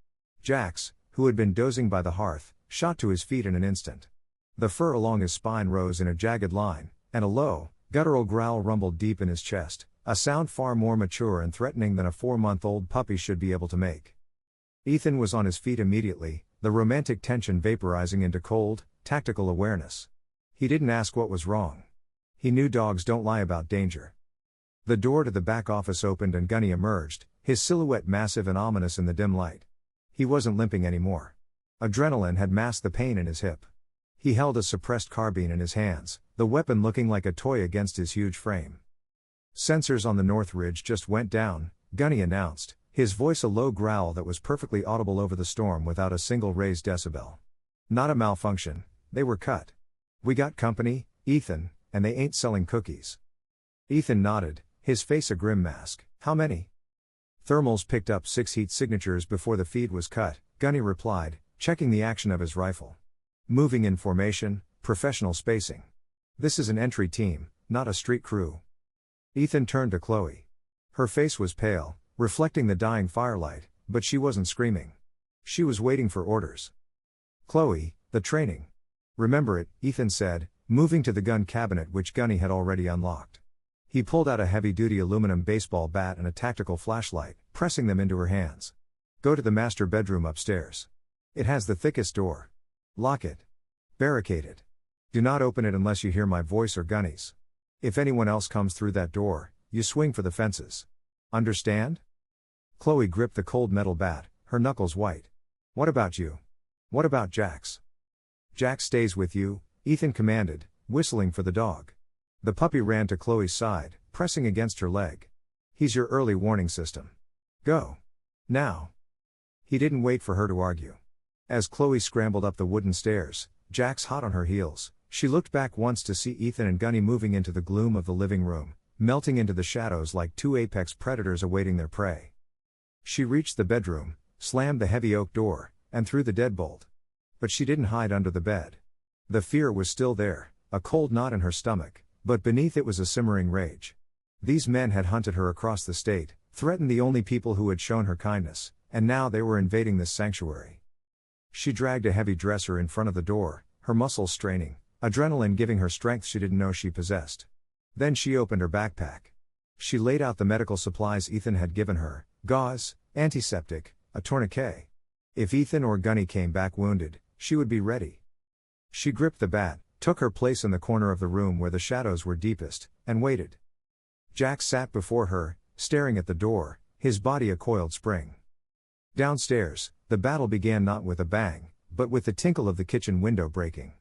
Speaker 1: Jax, who had been dozing by the hearth, shot to his feet in an instant. The fur along his spine rose in a jagged line, and a low, guttural growl rumbled deep in his chest, a sound far more mature and threatening than a 4-month-old puppy should be able to make. Ethan was on his feet immediately, the romantic tension vaporizing into cold, tactical awareness. He didn't ask what was wrong. He knew dogs don't lie about danger. The door to the back office opened and Gunny emerged, his silhouette massive and ominous in the dim light. He wasn't limping anymore. Adrenaline had masked the pain in his hip. He held a suppressed carbine in his hands, the weapon looking like a toy against his huge frame. Sensors on the north ridge just went down, Gunny announced, his voice a low growl that was perfectly audible over the storm without a single raised decibel. Not a malfunction, they were cut. We got company, Ethan, and they ain't selling cookies. Ethan nodded, his face a grim mask. How many? Thermals picked up 6 heat signatures before the feed was cut, Gunny replied, checking the action of his rifle. Moving in formation, professional spacing. This is an entry team, not a street crew. Ethan turned to Chloe. Her face was pale, reflecting the dying firelight, but she wasn't screaming. She was waiting for orders. Chloe, the training. Remember it, Ethan said, moving to the gun cabinet which Gunny had already unlocked. He pulled out a heavy-duty aluminum baseball bat and a tactical flashlight, pressing them into her hands. Go to the master bedroom upstairs. It has the thickest door. Lock it. Barricade it. Do not open it unless you hear my voice or Gunny's. If anyone else comes through that door, you swing for the fences. Understand? Chloe gripped the cold metal bat, her knuckles white. What about you? What about Jax? Jax stays with you, Ethan commanded, whistling for the dog. The puppy ran to Chloe's side, pressing against her leg. He's your early warning system. Go. Now. He didn't wait for her to argue. As Chloe scrambled up the wooden stairs, Jax hot on her heels, she looked back once to see Ethan and Gunny moving into the gloom of the living room, melting into the shadows like two apex predators awaiting their prey. She reached the bedroom, slammed the heavy oak door, and threw the deadbolt. But she didn't hide under the bed. The fear was still there, a cold knot in her stomach, but beneath it was a simmering rage. These men had hunted her across the state, threatened the only people who had shown her kindness, and now they were invading this sanctuary. She dragged a heavy dresser in front of the door, her muscles straining, adrenaline giving her strength she didn't know she possessed. Then she opened her backpack. She laid out the medical supplies Ethan had given her, gauze, antiseptic, a tourniquet. If Ethan or Gunny came back wounded, she would be ready. She gripped the bat, took her place in the corner of the room where the shadows were deepest, and waited. Jax sat before her, staring at the door, his body a coiled spring. Downstairs, the battle began not with a bang, but with the tinkle of the kitchen window breaking.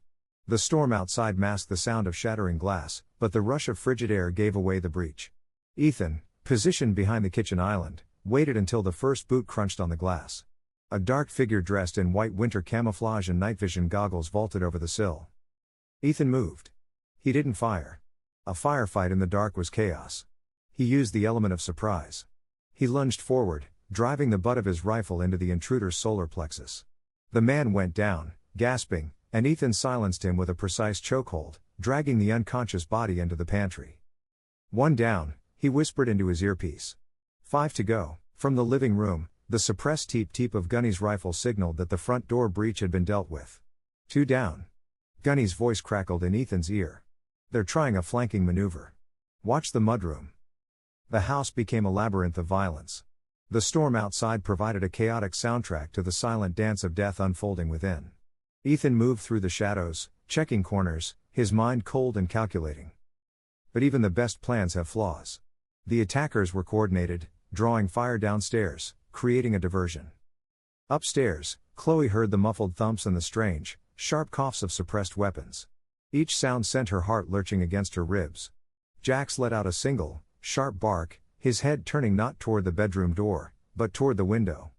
Speaker 1: The storm outside masked the sound of shattering glass, but the rush of frigid air gave away the breach. Ethan, positioned behind the kitchen island, waited until the first boot crunched on the glass. A dark figure dressed in white winter camouflage and night vision goggles vaulted over the sill. Ethan moved. He didn't fire. A firefight in the dark was chaos. He used the element of surprise. He lunged forward, driving the butt of his rifle into the intruder's solar plexus. The man went down, gasping, and Ethan silenced him with a precise chokehold, dragging the unconscious body into the pantry. One down, he whispered into his earpiece. 5 to go. From the living room, the suppressed teep-teep of Gunny's rifle signaled that the front door breach had been dealt with. 2 down. Gunny's voice crackled in Ethan's ear. They're trying a flanking maneuver. Watch the mudroom. The house became a labyrinth of violence. The storm outside provided a chaotic soundtrack to the silent dance of death unfolding within. Ethan moved through the shadows, checking corners, his mind cold and calculating. But even the best plans have flaws. The attackers were coordinated, drawing fire downstairs, creating a diversion. Upstairs, Chloe heard the muffled thumps and the strange, sharp coughs of suppressed weapons. Each sound sent her heart lurching against her ribs. Jax let out a single, sharp bark, his head turning not toward the bedroom door, but toward the window.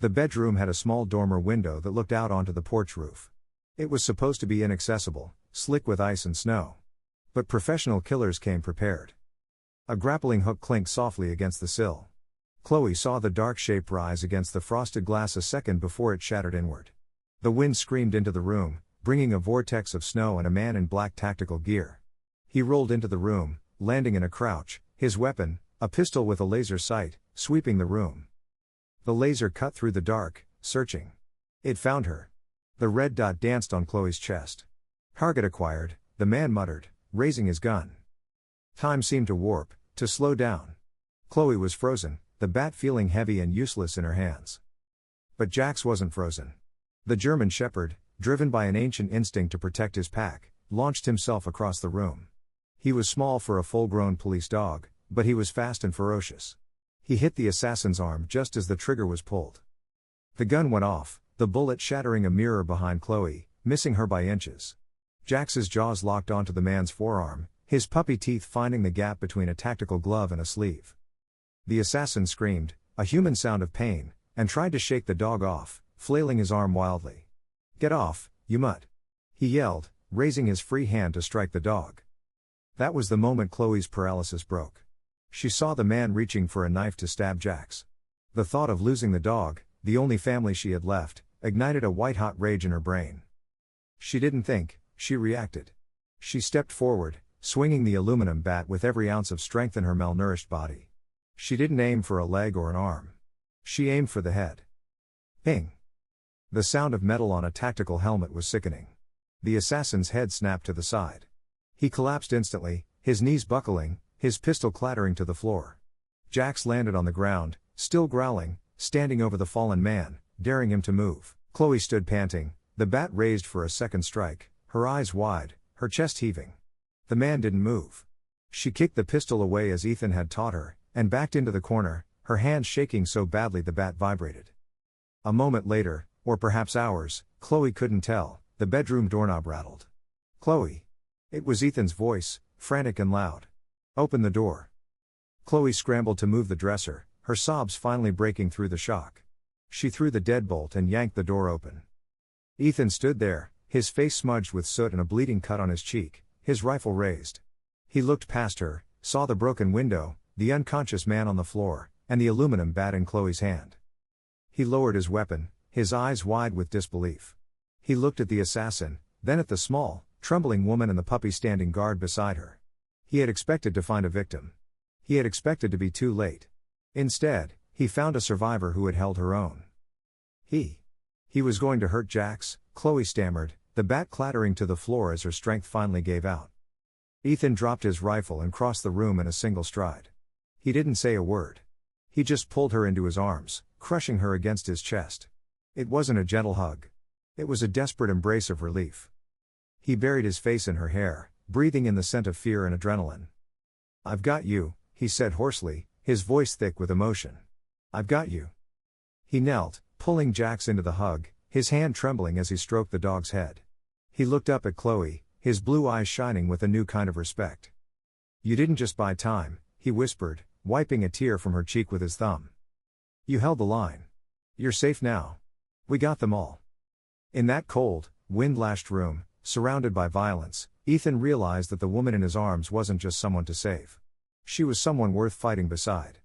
Speaker 1: The bedroom had a small dormer window that looked out onto the porch roof. It was supposed to be inaccessible, slick with ice and snow. But professional killers came prepared. A grappling hook clinked softly against the sill. Chloe saw the dark shape rise against the frosted glass a second before it shattered inward. The wind screamed into the room, bringing a vortex of snow and a man in black tactical gear. He rolled into the room, landing in a crouch, his weapon, a pistol with a laser sight, sweeping the room. The laser cut through the dark, searching. It found her. The red dot danced on Chloe's chest. Target acquired, the man muttered, raising his gun. Time seemed to warp, to slow down. Chloe was frozen, the bat feeling heavy and useless in her hands. But Jax wasn't frozen. The German shepherd, driven by an ancient instinct to protect his pack, launched himself across the room. He was small for a full-grown police dog, but he was fast and ferocious. He hit the assassin's arm just as the trigger was pulled. The gun went off, the bullet shattering a mirror behind Chloe, missing her by inches. Jax's jaws locked onto the man's forearm, his puppy teeth finding the gap between a tactical glove and a sleeve. The assassin screamed, a human sound of pain, and tried to shake the dog off, flailing his arm wildly. "Get off, you mutt!" he yelled, raising his free hand to strike the dog. That was the moment Chloe's paralysis broke. She saw the man reaching for a knife to stab Jax. The thought of losing the dog, the only family she had left, ignited a white-hot rage in her brain. She didn't think, she reacted. She stepped forward, swinging the aluminum bat with every ounce of strength in her malnourished body. She didn't aim for a leg or an arm. She aimed for the head. Ping! The sound of metal on a tactical helmet was sickening. The assassin's head snapped to the side. He collapsed instantly, his knees buckling, his pistol clattering to the floor. Jax landed on the ground, still growling, standing over the fallen man, daring him to move. Chloe stood panting, the bat raised for a second strike, her eyes wide, her chest heaving. The man didn't move. She kicked the pistol away as Ethan had taught her, and backed into the corner, her hands shaking so badly the bat vibrated. A moment later, or perhaps hours, Chloe couldn't tell, the bedroom doorknob rattled. "Chloe!" It was Ethan's voice, frantic and loud. "Open the door." Chloe scrambled to move the dresser, her sobs finally breaking through the shock. She threw the deadbolt and yanked the door open. Ethan stood there, his face smudged with soot and a bleeding cut on his cheek, his rifle raised. He looked past her, saw the broken window, the unconscious man on the floor, and the aluminum bat in Chloe's hand. He lowered his weapon, his eyes wide with disbelief. He looked at the assassin, then at the small, trembling woman and the puppy standing guard beside her. He had expected to find a victim. He had expected to be too late. Instead, he found a survivor who had held her own. He was going to hurt Jax, Chloe stammered, the bat clattering to the floor as her strength finally gave out. Ethan dropped his rifle and crossed the room in a single stride. He didn't say a word. He just pulled her into his arms, crushing her against his chest. It wasn't a gentle hug. It was a desperate embrace of relief. He buried his face in her hair, breathing in the scent of fear and adrenaline. "I've got you," he said hoarsely, his voice thick with emotion. "I've got you." He knelt, pulling Jax into the hug, his hand trembling as he stroked the dog's head. He looked up at Chloe, his blue eyes shining with a new kind of respect. "You didn't just buy time," he whispered, wiping a tear from her cheek with his thumb. "You held the line. You're safe now. We got them all." In that cold, wind-lashed room, surrounded by violence, Ethan realized that the woman in his arms wasn't just someone to save. She was someone worth fighting beside.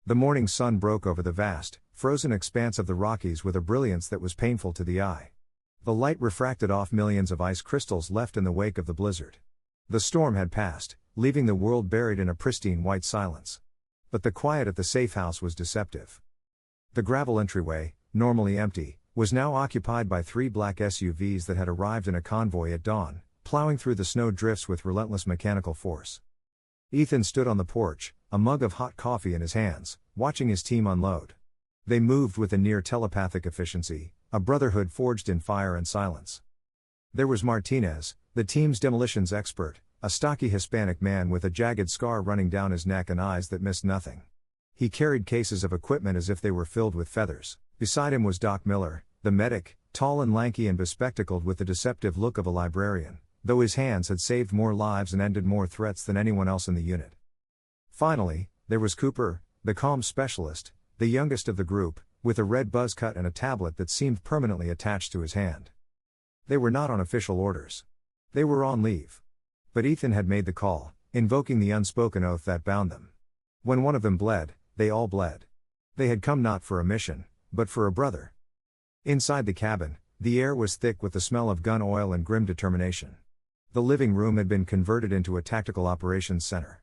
Speaker 1: The morning sun broke over the vast, frozen expanse of the Rockies with a brilliance that was painful to the eye. The light refracted off millions of ice crystals left in the wake of the blizzard. The storm had passed, leaving the world buried in a pristine white silence. But the quiet at the safe house was deceptive. The gravel entryway, normally empty, was now occupied by 3 black SUVs that had arrived in a convoy at dawn, plowing through the snow drifts with relentless mechanical force. Ethan stood on the porch, a mug of hot coffee in his hands, watching his team unload. They moved with a near telepathic efficiency, a brotherhood forged in fire and silence. There was Martinez, the team's demolitions expert, a stocky Hispanic man with a jagged scar running down his neck and eyes that missed nothing. He carried cases of equipment as if they were filled with feathers. Beside him was Doc Miller, the medic, tall and lanky and bespectacled with the deceptive look of a librarian, though his hands had saved more lives and ended more threats than anyone else in the unit. Finally, there was Cooper, the comms specialist, the youngest of the group, with a red buzz cut and a tablet that seemed permanently attached to his hand. They were not on official orders. They were on leave. But Ethan had made the call, invoking the unspoken oath that bound them. When one of them bled, they all bled. They had come not for a mission, but for a brother. Inside the cabin, the air was thick with the smell of gun oil and grim determination. The living room had been converted into a tactical operations center.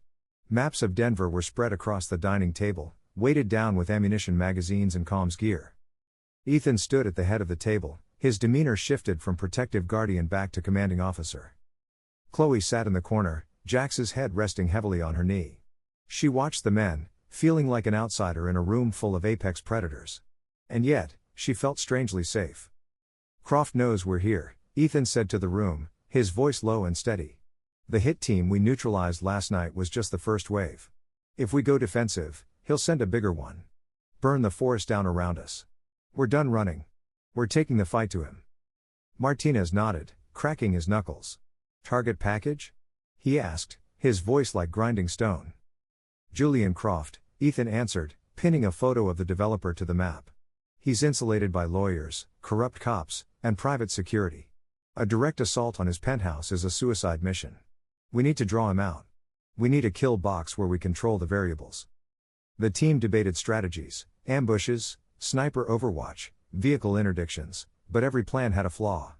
Speaker 1: Maps of Denver were spread across the dining table, weighted down with ammunition magazines and comms gear. Ethan stood at the head of the table, his demeanor shifted from protective guardian back to commanding officer. Chloe sat in the corner, Jax's head resting heavily on her knee. She watched the men, feeling like an outsider in a room full of apex predators. And yet, she felt strangely safe. "Croft knows we're here," Ethan said to the room, his voice low and steady. "The hit team we neutralized last night was just the first wave. If we go defensive, he'll send a bigger one. Burn the forest down around us. We're done running. We're taking the fight to him." Martinez nodded, cracking his knuckles. "Target package?" he asked, his voice like grinding stone. "Julian Croft," Ethan answered, pinning a photo of the developer to the map. "He's insulated by lawyers, corrupt cops, and private security. A direct assault on his penthouse is a suicide mission. We need to draw him out. We need a kill box where we control the variables." The team debated strategies, ambushes, sniper overwatch, vehicle interdictions, but every plan had a flaw.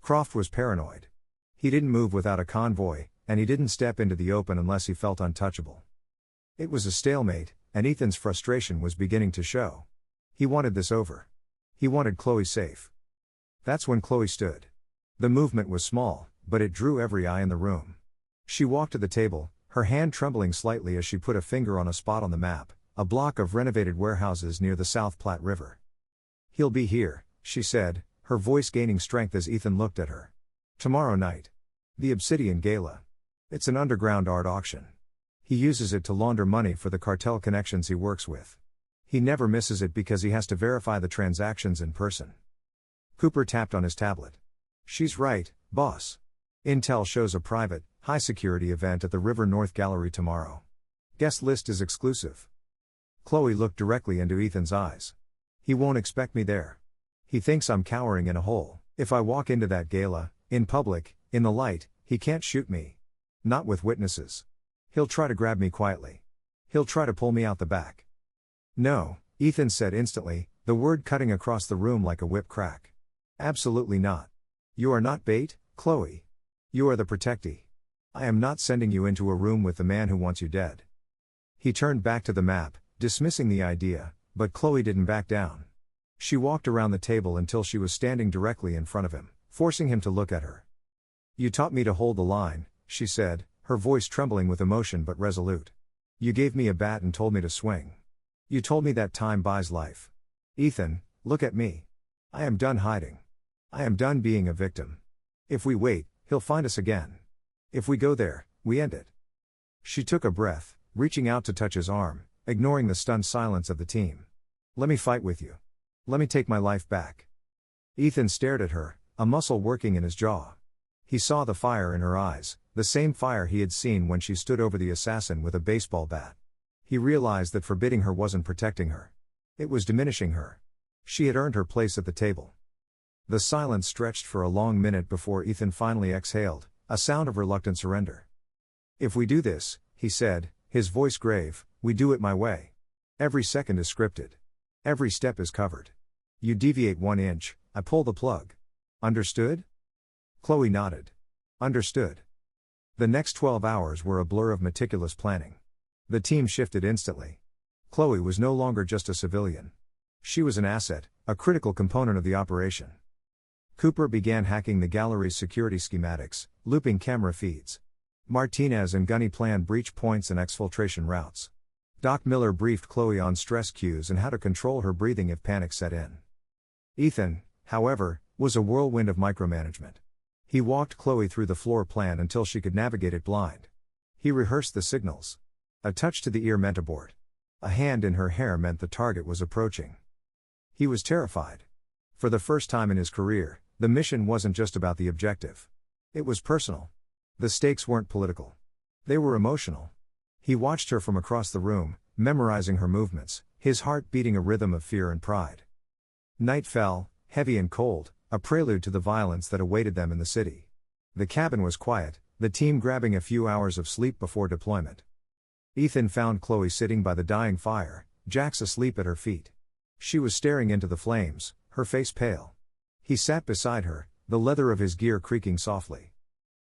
Speaker 1: Croft was paranoid. He didn't move without a convoy, and he didn't step into the open unless he felt untouchable. It was a stalemate, and Ethan's frustration was beginning to show. He wanted this over. He wanted Chloe safe. That's when Chloe stood. The movement was small, but it drew every eye in the room. She walked to the table, her hand trembling slightly as she put a finger on a spot on the map, a block of renovated warehouses near the South Platte River. "He'll be here," she said, her voice gaining strength as Ethan looked at her. "Tomorrow night. The Obsidian Gala. It's an underground art auction. He uses it to launder money for the cartel connections he works with. He never misses it because he has to verify the transactions in person." Cooper tapped on his tablet. "She's right, boss. Intel shows a private, high-security event at the River North Gallery tomorrow. Guest list is exclusive." Chloe looked directly into Ethan's eyes. "He won't expect me there. He thinks I'm cowering in a hole. If I walk into that gala, in public, in the light, he can't shoot me. Not with witnesses. He'll try to grab me quietly. He'll try to pull me out the back." "No," Ethan said instantly, the word cutting across the room like a whip crack. "Absolutely not. You are not bait, Chloe. You are the protectee. I am not sending you into a room with the man who wants you dead." He turned back to the map, dismissing the idea, but Chloe didn't back down. She walked around the table until she was standing directly in front of him, forcing him to look at her. "You taught me to hold the line," she said, her voice trembling with emotion but resolute. "You gave me a bat and told me to swing. You told me that time buys life. Ethan, look at me. I am done hiding. I am done being a victim. If we wait, he'll find us again. If we go there, we end it." She took a breath, reaching out to touch his arm, ignoring the stunned silence of the team. "Let me fight with you. Let me take my life back." Ethan stared at her, a muscle working in his jaw. He saw the fire in her eyes, the same fire he had seen when she stood over the assassin with a baseball bat. He realized that forbidding her wasn't protecting her. It was diminishing her. She had earned her place at the table. The silence stretched for a long minute before Ethan finally exhaled, a sound of reluctant surrender. "If we do this," he said, his voice grave, "we do it my way. Every second is scripted. Every step is covered. You deviate 1 inch, I pull the plug. Understood?" Chloe nodded. "Understood." The next 12 hours were a blur of meticulous planning. The team shifted instantly. Chloe was no longer just a civilian. She was an asset, a critical component of the operation. Cooper began hacking the gallery's security schematics, looping camera feeds. Martinez and Gunny planned breach points and exfiltration routes. Doc Miller briefed Chloe on stress cues and how to control her breathing if panic set in. Ethan, however, was a whirlwind of micromanagement. He walked Chloe through the floor plan until she could navigate it blind. He rehearsed the signals. A touch to the ear meant abort. A hand in her hair meant the target was approaching. He was terrified. For the first time in his career, the mission wasn't just about the objective. It was personal. The stakes weren't political. They were emotional. He watched her from across the room, memorizing her movements, his heart beating a rhythm of fear and pride. Night fell, heavy and cold, a prelude to the violence that awaited them in the city. The cabin was quiet, the team grabbing a few hours of sleep before deployment. Ethan found Chloe sitting by the dying fire, Jax asleep at her feet. She was staring into the flames, her face pale. He sat beside her, the leather of his gear creaking softly.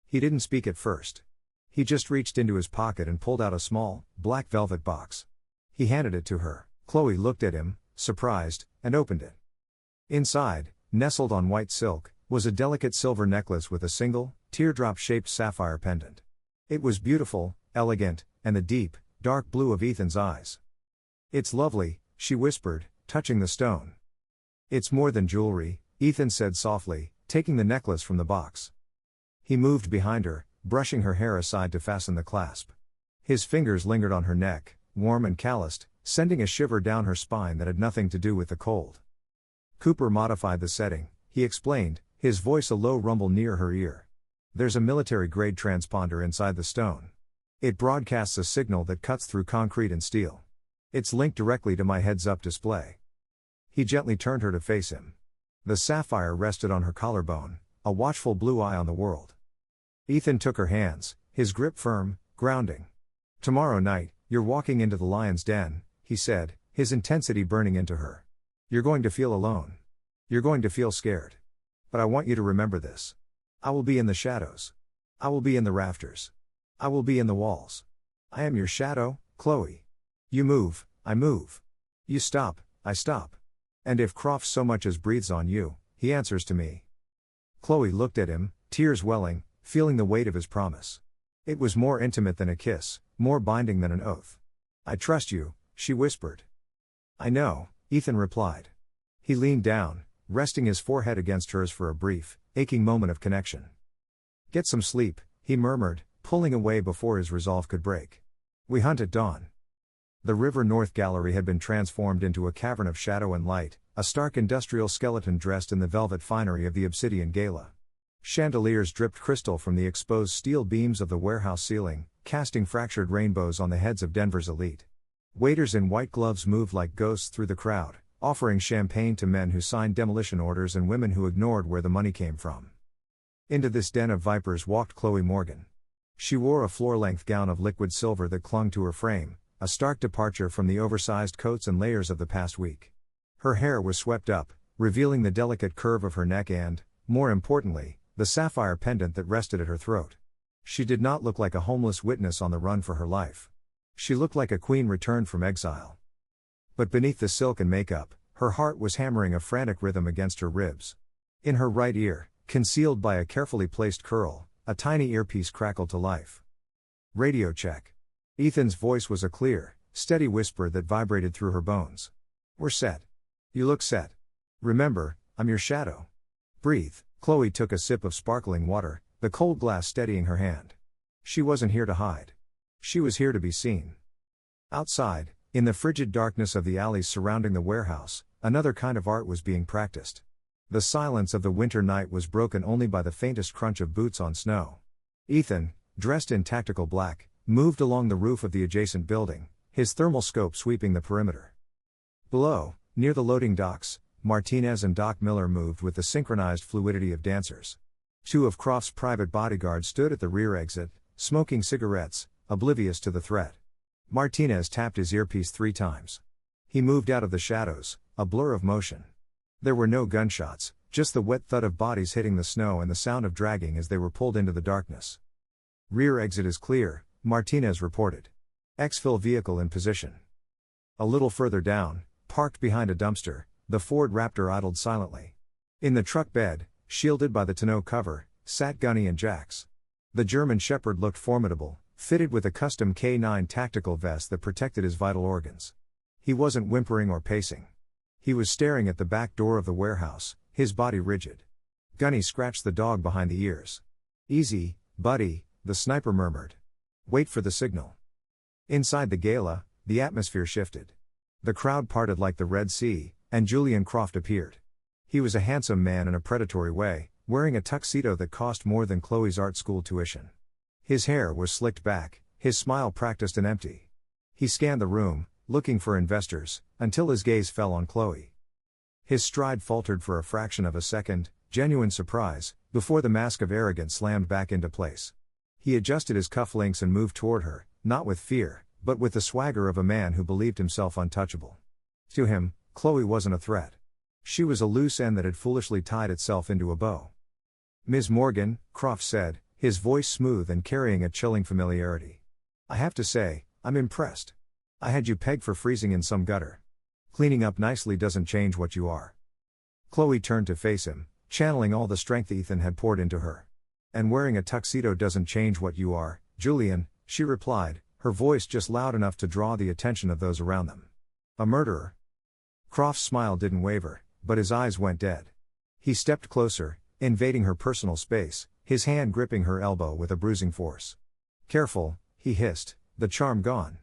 Speaker 1: He didn't speak at first. He just reached into his pocket and pulled out a small, black velvet box. He handed it to her. Chloe looked at him, surprised, and opened it. Inside, nestled on white silk, was a delicate silver necklace with a single, teardrop-shaped sapphire pendant. It was beautiful, elegant, and the deep, dark blue of Ethan's eyes. "It's lovely," she whispered, touching the stone. "It's more than jewelry," Ethan said softly, taking the necklace from the box. He moved behind her, brushing her hair aside to fasten the clasp. His fingers lingered on her neck, warm and calloused, sending a shiver down her spine that had nothing to do with the cold. "Cooper modified the setting," he explained, his voice a low rumble near her ear. "There's a military-grade transponder inside the stone. It broadcasts a signal that cuts through concrete and steel. It's linked directly to my heads-up display." He gently turned her to face him. The sapphire rested on her collarbone, a watchful blue eye on the world. Ethan took her hands, his grip firm, grounding. "Tomorrow night, you're walking into the lion's den," he said, his intensity burning into her. "You're going to feel alone. You're going to feel scared. But I want you to remember this. I will be in the shadows. I will be in the rafters. I will be in the walls. I am your shadow, Chloe. You move, I move. You stop, I stop. And if Croft so much as breathes on you, he answers to me." Chloe looked at him, tears welling, feeling the weight of his promise. It was more intimate than a kiss, more binding than an oath. "I trust you," she whispered. "I know," Ethan replied. He leaned down, resting his forehead against hers for a brief, aching moment of connection. "Get some sleep," he murmured, pulling away before his resolve could break. "We hunt at dawn." The River North Gallery had been transformed into a cavern of shadow and light, a stark industrial skeleton dressed in the velvet finery of the Obsidian Gala. Chandeliers dripped crystal from the exposed steel beams of the warehouse ceiling, casting fractured rainbows on the heads of Denver's elite. Waiters in white gloves moved like ghosts through the crowd, offering champagne to men who signed demolition orders and women who ignored where the money came from. Into this den of vipers walked Chloe Morgan. She wore a floor-length gown of liquid silver that clung to her frame, a stark departure from the oversized coats and layers of the past week. Her hair was swept up, revealing the delicate curve of her neck and, more importantly, the sapphire pendant that rested at her throat. She did not look like a homeless witness on the run for her life. She looked like a queen returned from exile. But beneath the silk and makeup, her heart was hammering a frantic rhythm against her ribs. In her right ear, concealed by a carefully placed curl, a tiny earpiece crackled to life. "Radio check." Ethan's voice was a clear, steady whisper that vibrated through her bones. "We're set. You look set. Remember, I'm your shadow. Breathe." Chloe took a sip of sparkling water, the cold glass steadying her hand. She wasn't here to hide. She was here to be seen. Outside, in the frigid darkness of the alleys surrounding the warehouse, another kind of art was being practiced. The silence of the winter night was broken only by the faintest crunch of boots on snow. Ethan, dressed in tactical black, moved along the roof of the adjacent building, his thermal scope sweeping the perimeter. Below, near the loading docks, Martinez and Doc Miller moved with the synchronized fluidity of dancers. Two of Croft's private bodyguards stood at the rear exit, smoking cigarettes, oblivious to the threat. Martinez tapped his earpiece 3 times. He moved out of the shadows, a blur of motion. There were no gunshots, just the wet thud of bodies hitting the snow and the sound of dragging as they were pulled into the darkness. "Rear exit is clear," Martinez reported. "Exfil vehicle in position." A little further down, parked behind a dumpster, the Ford Raptor idled silently. In the truck bed, shielded by the tonneau cover, sat Gunny and Jax. The German Shepherd looked formidable, fitted with a custom K9 tactical vest that protected his vital organs. He wasn't whimpering or pacing. He was staring at the back door of the warehouse, his body rigid. Gunny scratched the dog behind the ears. "Easy, buddy," the sniper murmured. "Wait for the signal." Inside the gala, the atmosphere shifted. The crowd parted like the Red Sea, and Julian Croft appeared. He was a handsome man in a predatory way, wearing a tuxedo that cost more than Chloe's art school tuition. His hair was slicked back, his smile practiced and empty. He scanned the room, looking for investors, until his gaze fell on Chloe. His stride faltered for a fraction of a second, genuine surprise, before the mask of arrogance slammed back into place. He adjusted his cufflinks and moved toward her, not with fear, but with the swagger of a man who believed himself untouchable. To him, Chloe wasn't a threat. She was a loose end that had foolishly tied itself into a bow. "Ms. Morgan," Croft said, his voice smooth and carrying a chilling familiarity. "I have to say, I'm impressed. I had you pegged for freezing in some gutter. Cleaning up nicely doesn't change what you are." Chloe turned to face him, channeling all the strength Ethan had poured into her. "And wearing a tuxedo doesn't change what you are, Julian," she replied, her voice just loud enough to draw the attention of those around them. "A murderer." Croft's smile didn't waver, but his eyes went dead. He stepped closer, invading her personal space, his hand gripping her elbow with a bruising force. "Careful," he hissed, "the charm gone.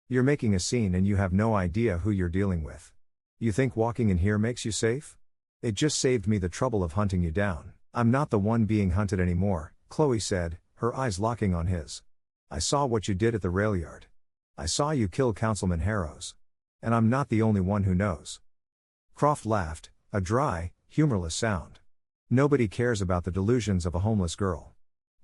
Speaker 1: You're making a scene and you have no idea who you're dealing with. You think walking in here makes you safe? It just saved me the trouble of hunting you down." "I'm not the one being hunted anymore," Chloe said, her eyes locking on his. "I saw what you did at the rail yard. I saw you kill Councilman Harrows. And I'm not the only one who knows." Croft laughed, a dry, humorless sound. "Nobody cares about the delusions of a homeless girl.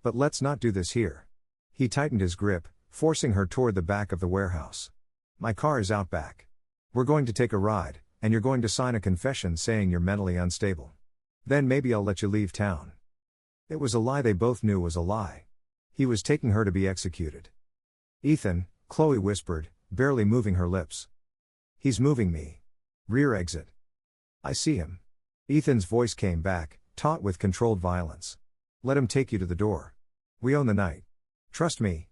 Speaker 1: But let's not do this here." He tightened his grip, forcing her toward the back of the warehouse. "My car is out back. We're going to take a ride, and you're going to sign a confession saying you're mentally unstable. Then maybe I'll let you leave town." It was a lie they both knew was a lie. He was taking her to be executed. "Ethan," Chloe whispered, barely moving her lips. "He's moving me. Rear exit." "I see him." Ethan's voice came back, taut with controlled violence. "Let him take you to the door. We own the night. Trust me."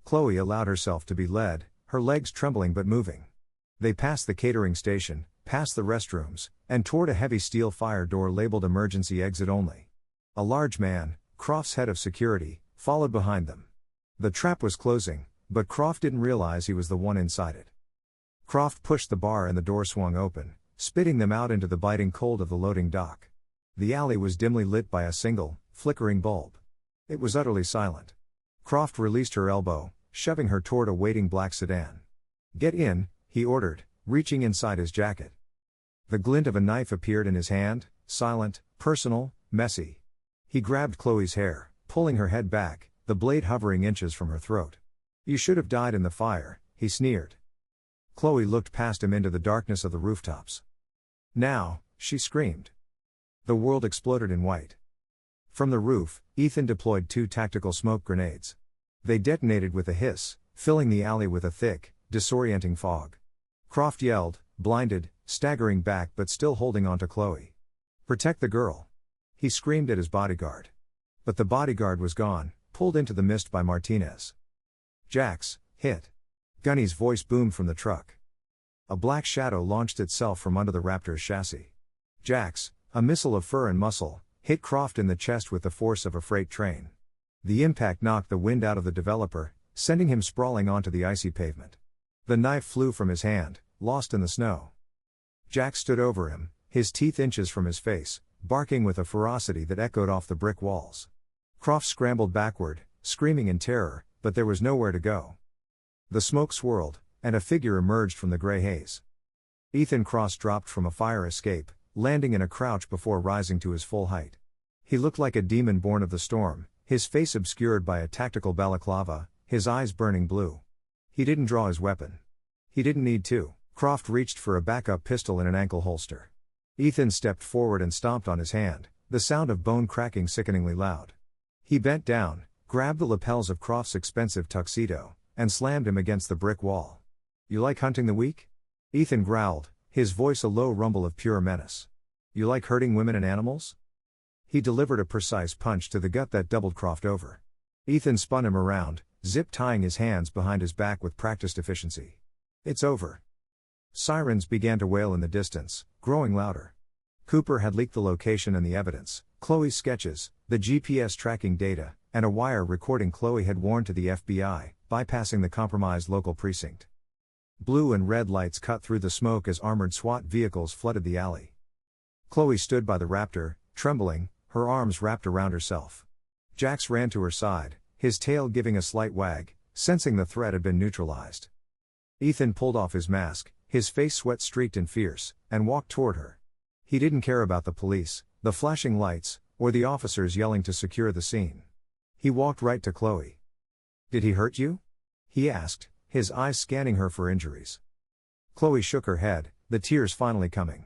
Speaker 1: Chloe allowed herself to be led, her legs trembling but moving. They passed the catering station, past the restrooms, and toward a heavy steel fire door labeled emergency exit only. A large man, Croft's head of security, followed behind them. The trap was closing, but Croft didn't realize he was the one inside it. Croft pushed the bar and the door swung open, spitting them out into the biting cold of the loading dock. The alley was dimly lit by a single, flickering bulb. It was utterly silent. Croft released her elbow, shoving her toward a waiting black sedan. "Get in," he ordered, reaching inside his jacket. The glint of a knife appeared in his hand, silent, personal, messy. He grabbed Chloe's hair, pulling her head back, the blade hovering inches from her throat. "You should have died in the fire," he sneered. Chloe looked past him into the darkness of the rooftops. "Now," she screamed. The world exploded in white. From the roof, Ethan deployed 2 tactical smoke grenades. They detonated with a hiss, filling the alley with a thick, disorienting fog. Croft yelled, blinded, staggering back but still holding on to Chloe. "Protect the girl." He screamed at his bodyguard. But the bodyguard was gone, pulled into the mist by Martinez. "Jax, hit." Gunny's voice boomed from the truck. A black shadow launched itself from under the Raptor's chassis. Jax, a missile of fur and muscle, hit Croft in the chest with the force of a freight train. The impact knocked the wind out of the developer, sending him sprawling onto the icy pavement. The knife flew from his hand, lost in the snow. Jax stood over him, his teeth inches from his face, barking with a ferocity that echoed off the brick walls. Croft scrambled backward, screaming in terror, but there was nowhere to go. The smoke swirled, and a figure emerged from the gray haze. Ethan cross-dropped from a fire escape, landing in a crouch before rising to his full height. He looked like a demon born of the storm, his face obscured by a tactical balaclava, his eyes burning blue. He didn't draw his weapon. He didn't need to. Croft reached for a backup pistol in an ankle holster. Ethan stepped forward and stomped on his hand, the sound of bone cracking sickeningly loud. He bent down, grabbed the lapels of Croft's expensive tuxedo, and slammed him against the brick wall. "You like hunting the weak?" Ethan growled, his voice a low rumble of pure menace. "You like hurting women and animals?" He delivered a precise punch to the gut that doubled Croft over. Ethan spun him around, zip-tying his hands behind his back with practiced efficiency. "It's over." Sirens began to wail in the distance, growing louder. Cooper had leaked the location and the evidence, Chloe's sketches, the GPS tracking data, and a wire recording Chloe had worn to the FBI, bypassing the compromised local precinct. Blue and red lights cut through the smoke as armored SWAT vehicles flooded the alley. Chloe stood by the Raptor, trembling, her arms wrapped around herself. Jax ran to her side, his tail giving a slight wag, sensing the threat had been neutralized. Ethan pulled off his mask, his face sweat-streaked and fierce, and walked toward her. He didn't care about the police, the flashing lights, or the officers yelling to secure the scene. He walked right to Chloe. "Did he hurt you?" he asked, his eyes scanning her for injuries. Chloe shook her head, the tears finally coming.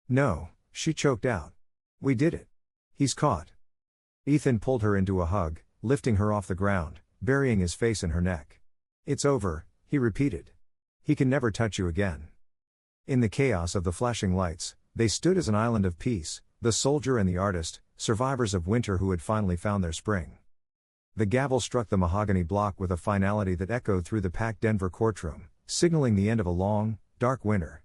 Speaker 1: "No," she choked out. "We did it. He's caught." Ethan pulled her into a hug, lifting her off the ground, burying his face in her neck. "It's over," he repeated. "He can never touch you again." In the chaos of the flashing lights, they stood as an island of peace, the soldier and the artist, survivors of winter who had finally found their spring. The gavel struck the mahogany block with a finality that echoed through the packed Denver courtroom, signaling the end of a long, dark winter.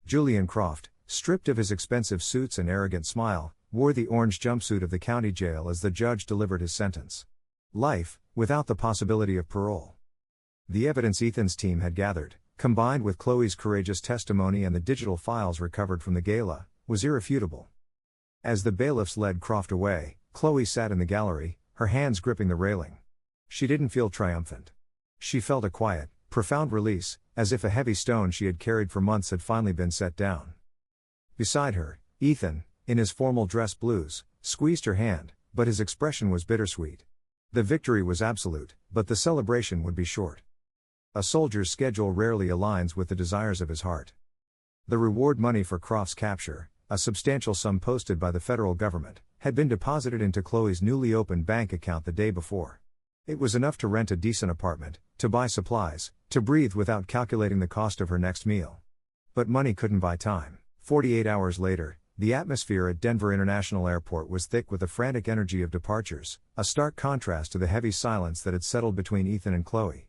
Speaker 1: Julian Croft, stripped of his expensive suits and arrogant smile, wore the orange jumpsuit of the county jail as the judge delivered his sentence. Life, without the possibility of parole. The evidence Ethan's team had gathered, combined with Chloe's courageous testimony and the digital files recovered from the gala, was irrefutable. As the bailiffs led Croft away, Chloe sat in the gallery, her hands gripping the railing. She didn't feel triumphant. She felt a quiet, profound release, as if a heavy stone she had carried for months had finally been set down. Beside her, Ethan, in his formal dress blues, squeezed her hand, but his expression was bittersweet. The victory was absolute, but the celebration would be short. A soldier's schedule rarely aligns with the desires of his heart. The reward money for Croft's capture, a substantial sum posted by the federal government, had been deposited into Chloe's newly opened bank account the day before. It was enough to rent a decent apartment, to buy supplies, to breathe without calculating the cost of her next meal. But money couldn't buy time. 48 hours later, the atmosphere at Denver International Airport was thick with the frantic energy of departures, a stark contrast to the heavy silence that had settled between Ethan and Chloe.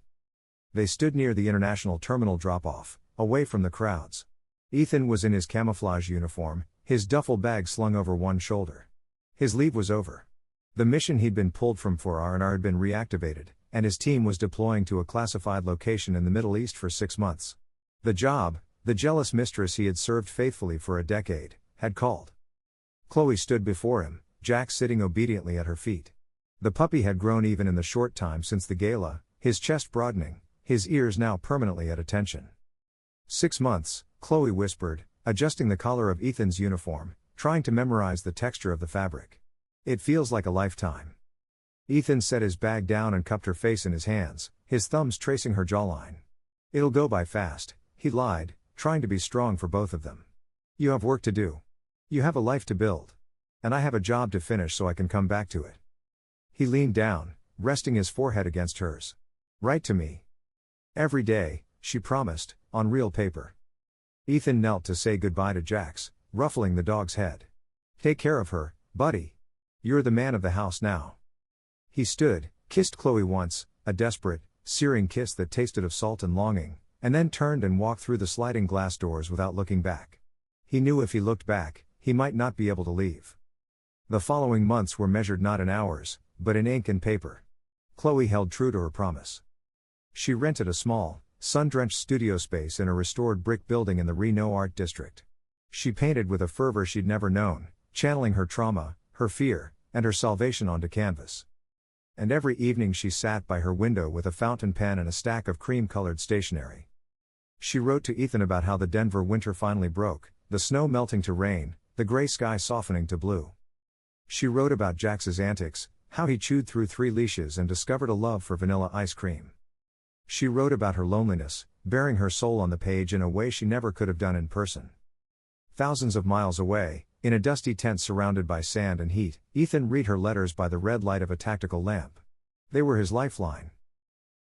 Speaker 1: They stood near the international terminal drop-off, away from the crowds. Ethan was in his camouflage uniform, his duffel bag slung over one shoulder. His leave was over. The mission he'd been pulled from for R&R had been reactivated, and his team was deploying to a classified location in the Middle East for 6 months. The job, the jealous mistress he had served faithfully for a decade, had called. Chloe stood before him, Jax sitting obediently at her feet. The puppy had grown even in the short time since the gala, his chest broadening, his ears now permanently at attention. 6 months, Chloe whispered, adjusting the collar of Ethan's uniform, trying to memorize the texture of the fabric. "It feels like a lifetime." Ethan set his bag down and cupped her face in his hands, his thumbs tracing her jawline. "It'll go by fast," he lied, trying to be strong for both of them. "You have work to do. You have a life to build. And I have a job to finish so I can come back to it." He leaned down, resting his forehead against hers. "Write to me. Every day," she promised, on real paper. Ethan knelt to say goodbye to Jax, ruffling the dog's head. "Take care of her, buddy. You're the man of the house now." He stood, kissed Chloe once, a desperate, searing kiss that tasted of salt and longing, and then turned and walked through the sliding glass doors without looking back. He knew if he looked back, he might not be able to leave. The following months were measured not in hours, but in ink and paper. Chloe held true to her promise. She rented a small, sun-drenched studio space in a restored brick building in the Reno Art District. She painted with a fervor she'd never known, channeling her trauma, her fear, and her salvation onto canvas. And every evening she sat by her window with a fountain pen and a stack of cream-colored stationery. She wrote to Ethan about how the Denver winter finally broke, the snow melting to rain, the gray sky softening to blue. She wrote about Jax's antics, how he chewed through 3 leashes and discovered a love for vanilla ice cream. She wrote about her loneliness, bearing her soul on the page in a way she never could have done in person. Thousands of miles away, in a dusty tent surrounded by sand and heat, Ethan read her letters by the red light of a tactical lamp. They were his lifeline.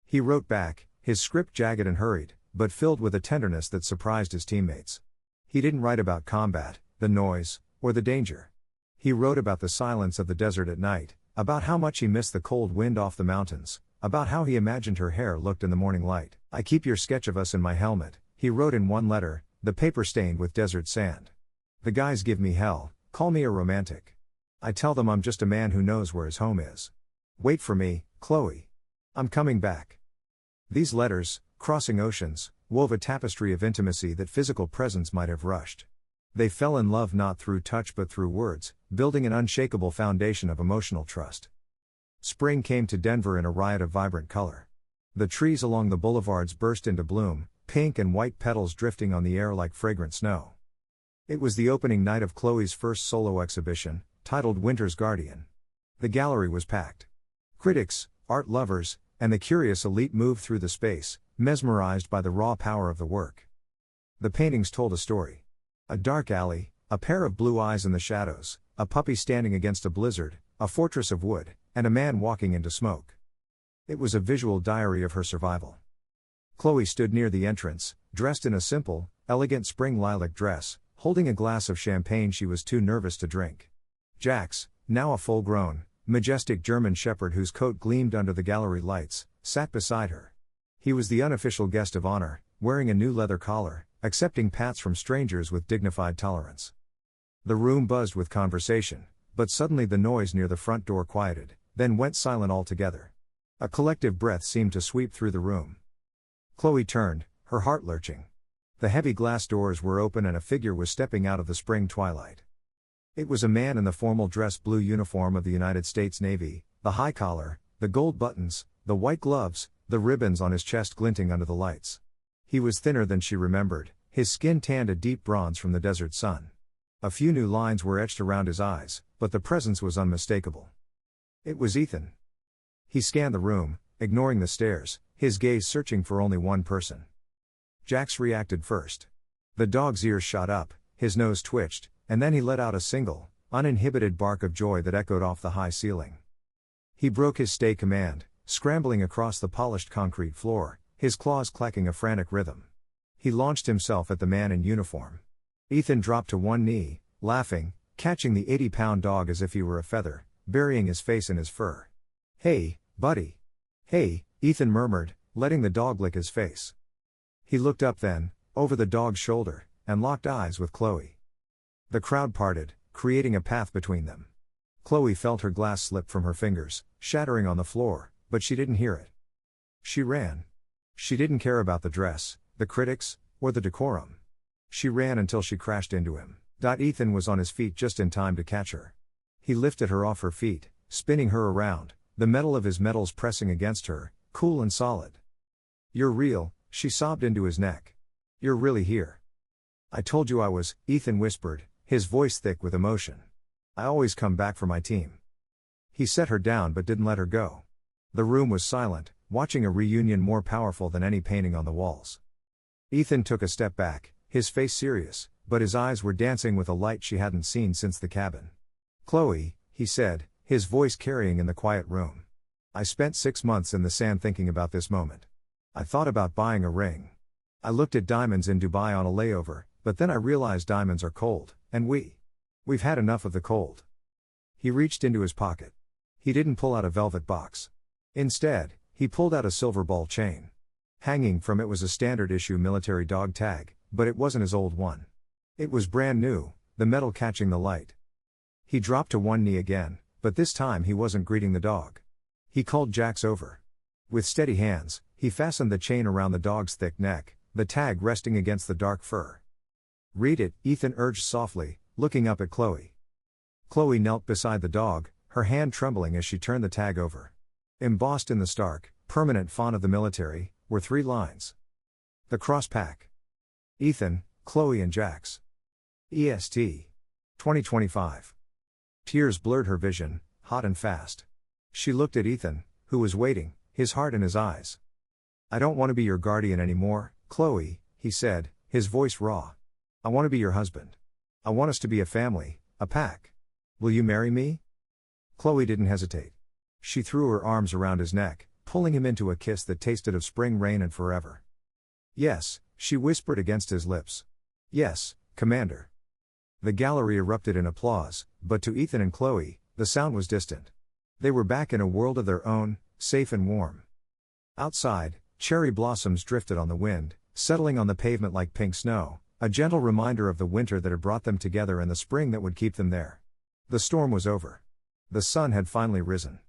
Speaker 1: He wrote back, his script jagged and hurried, but filled with a tenderness that surprised his teammates. He didn't write about combat, the noise, or the danger. He wrote about the silence of the desert at night, about how much he missed the cold wind off the mountains, about how he imagined her hair looked in the morning light. "I keep your sketch of us in my helmet," he wrote in one letter, the paper stained with desert sand. "The guys give me hell, call me a romantic. I tell them I'm just a man who knows where his home is. Wait for me, Chloe. I'm coming back." These letters, crossing oceans, wove a tapestry of intimacy that physical presence might have rushed. They fell in love not through touch but through words, building an unshakable foundation of emotional trust. Spring came to Denver in a riot of vibrant color. The trees along the boulevards burst into bloom, pink and white petals drifting on the air like fragrant snow. It was the opening night of Chloe's first solo exhibition, titled Winter's Guardian. The gallery was packed. Critics, art lovers, and the curious elite moved through the space, mesmerized by the raw power of the work. The paintings told a story. A dark alley, a pair of blue eyes in the shadows, a puppy standing against a blizzard, a fortress of wood, and a man walking into smoke. It was a visual diary of her survival. Chloe stood near the entrance, dressed in a simple, elegant spring lilac dress, holding a glass of champagne she was too nervous to drink. Jax, now a full-grown, majestic German shepherd whose coat gleamed under the gallery lights, sat beside her. He was the unofficial guest of honor, wearing a new leather collar, accepting pats from strangers with dignified tolerance. The room buzzed with conversation, but suddenly the noise near the front door quieted, then went silent altogether. A collective breath seemed to sweep through the room. Chloe turned, her heart lurching. The heavy glass doors were open and a figure was stepping out of the spring twilight. It was a man in the formal dress blue uniform of the United States Navy, the high collar, the gold buttons, the white gloves, the ribbons on his chest glinting under the lights. He was thinner than she remembered, his skin tanned a deep bronze from the desert sun. A few new lines were etched around his eyes, but the presence was unmistakable. It was Ethan. He scanned the room, ignoring the stares, his gaze searching for only one person. Jax reacted first. The dog's ears shot up, his nose twitched, and then he let out a single, uninhibited bark of joy that echoed off the high ceiling. He broke his stay command, scrambling across the polished concrete floor, his claws clacking a frantic rhythm. He launched himself at the man in uniform. Ethan dropped to one knee, laughing, catching the 80-pound dog as if he were a feather, burying his face in his fur. "Hey, buddy." "Hey," Ethan murmured, letting the dog lick his face. He looked up then, over the dog's shoulder, and locked eyes with Chloe. The crowd parted, creating a path between them. Chloe felt her glass slip from her fingers, shattering on the floor, but she didn't hear it. She ran. She didn't care about the dress, the critics, or the decorum. She ran until she crashed into him. Ethan was on his feet just in time to catch her. He lifted her off her feet, spinning her around, the metal of his metals pressing against her, cool and solid. "You're real," she sobbed into his neck. "You're really here." "I told you I was," Ethan whispered, his voice thick with emotion. "I always come back for my team." He set her down but didn't let her go. The room was silent, watching a reunion more powerful than any painting on the walls. Ethan took a step back, his face serious, but his eyes were dancing with a light she hadn't seen since the cabin. "Chloe," he said, his voice carrying in the quiet room. "I spent 6 months in the sand thinking about this moment. I thought about buying a ring. I looked at diamonds in Dubai on a layover, but then I realized diamonds are cold, and we've had enough of the cold." He reached into his pocket. He didn't pull out a velvet box. Instead, he pulled out a silver ball chain. Hanging from it was a standard issue military dog tag, but it wasn't his old one. It was brand new, the metal catching the light. He dropped to one knee again, but this time he wasn't greeting the dog. He called Jax over. With steady hands, he fastened the chain around the dog's thick neck, the tag resting against the dark fur. "Read it," Ethan urged softly, looking up at Chloe. Chloe knelt beside the dog, her hand trembling as she turned the tag over. Embossed in the stark, permanent font of the military, were 3 lines. The Cross Pack. Ethan, Chloe and Jax. EST. 2025. Tears blurred her vision, hot and fast. She looked at Ethan, who was waiting, his heart in his eyes. "I don't want to be your guardian anymore, Chloe," he said, his voice raw. "I want to be your husband. I want us to be a family, a pack. Will you marry me?" Chloe didn't hesitate. She threw her arms around his neck, pulling him into a kiss that tasted of spring rain and forever. "Yes," she whispered against his lips. "Yes, Commander." The gallery erupted in applause, but to Ethan and Chloe, the sound was distant. They were back in a world of their own, safe and warm. Outside, cherry blossoms drifted on the wind, settling on the pavement like pink snow, a gentle reminder of the winter that had brought them together and the spring that would keep them there. The storm was over. The sun had finally risen.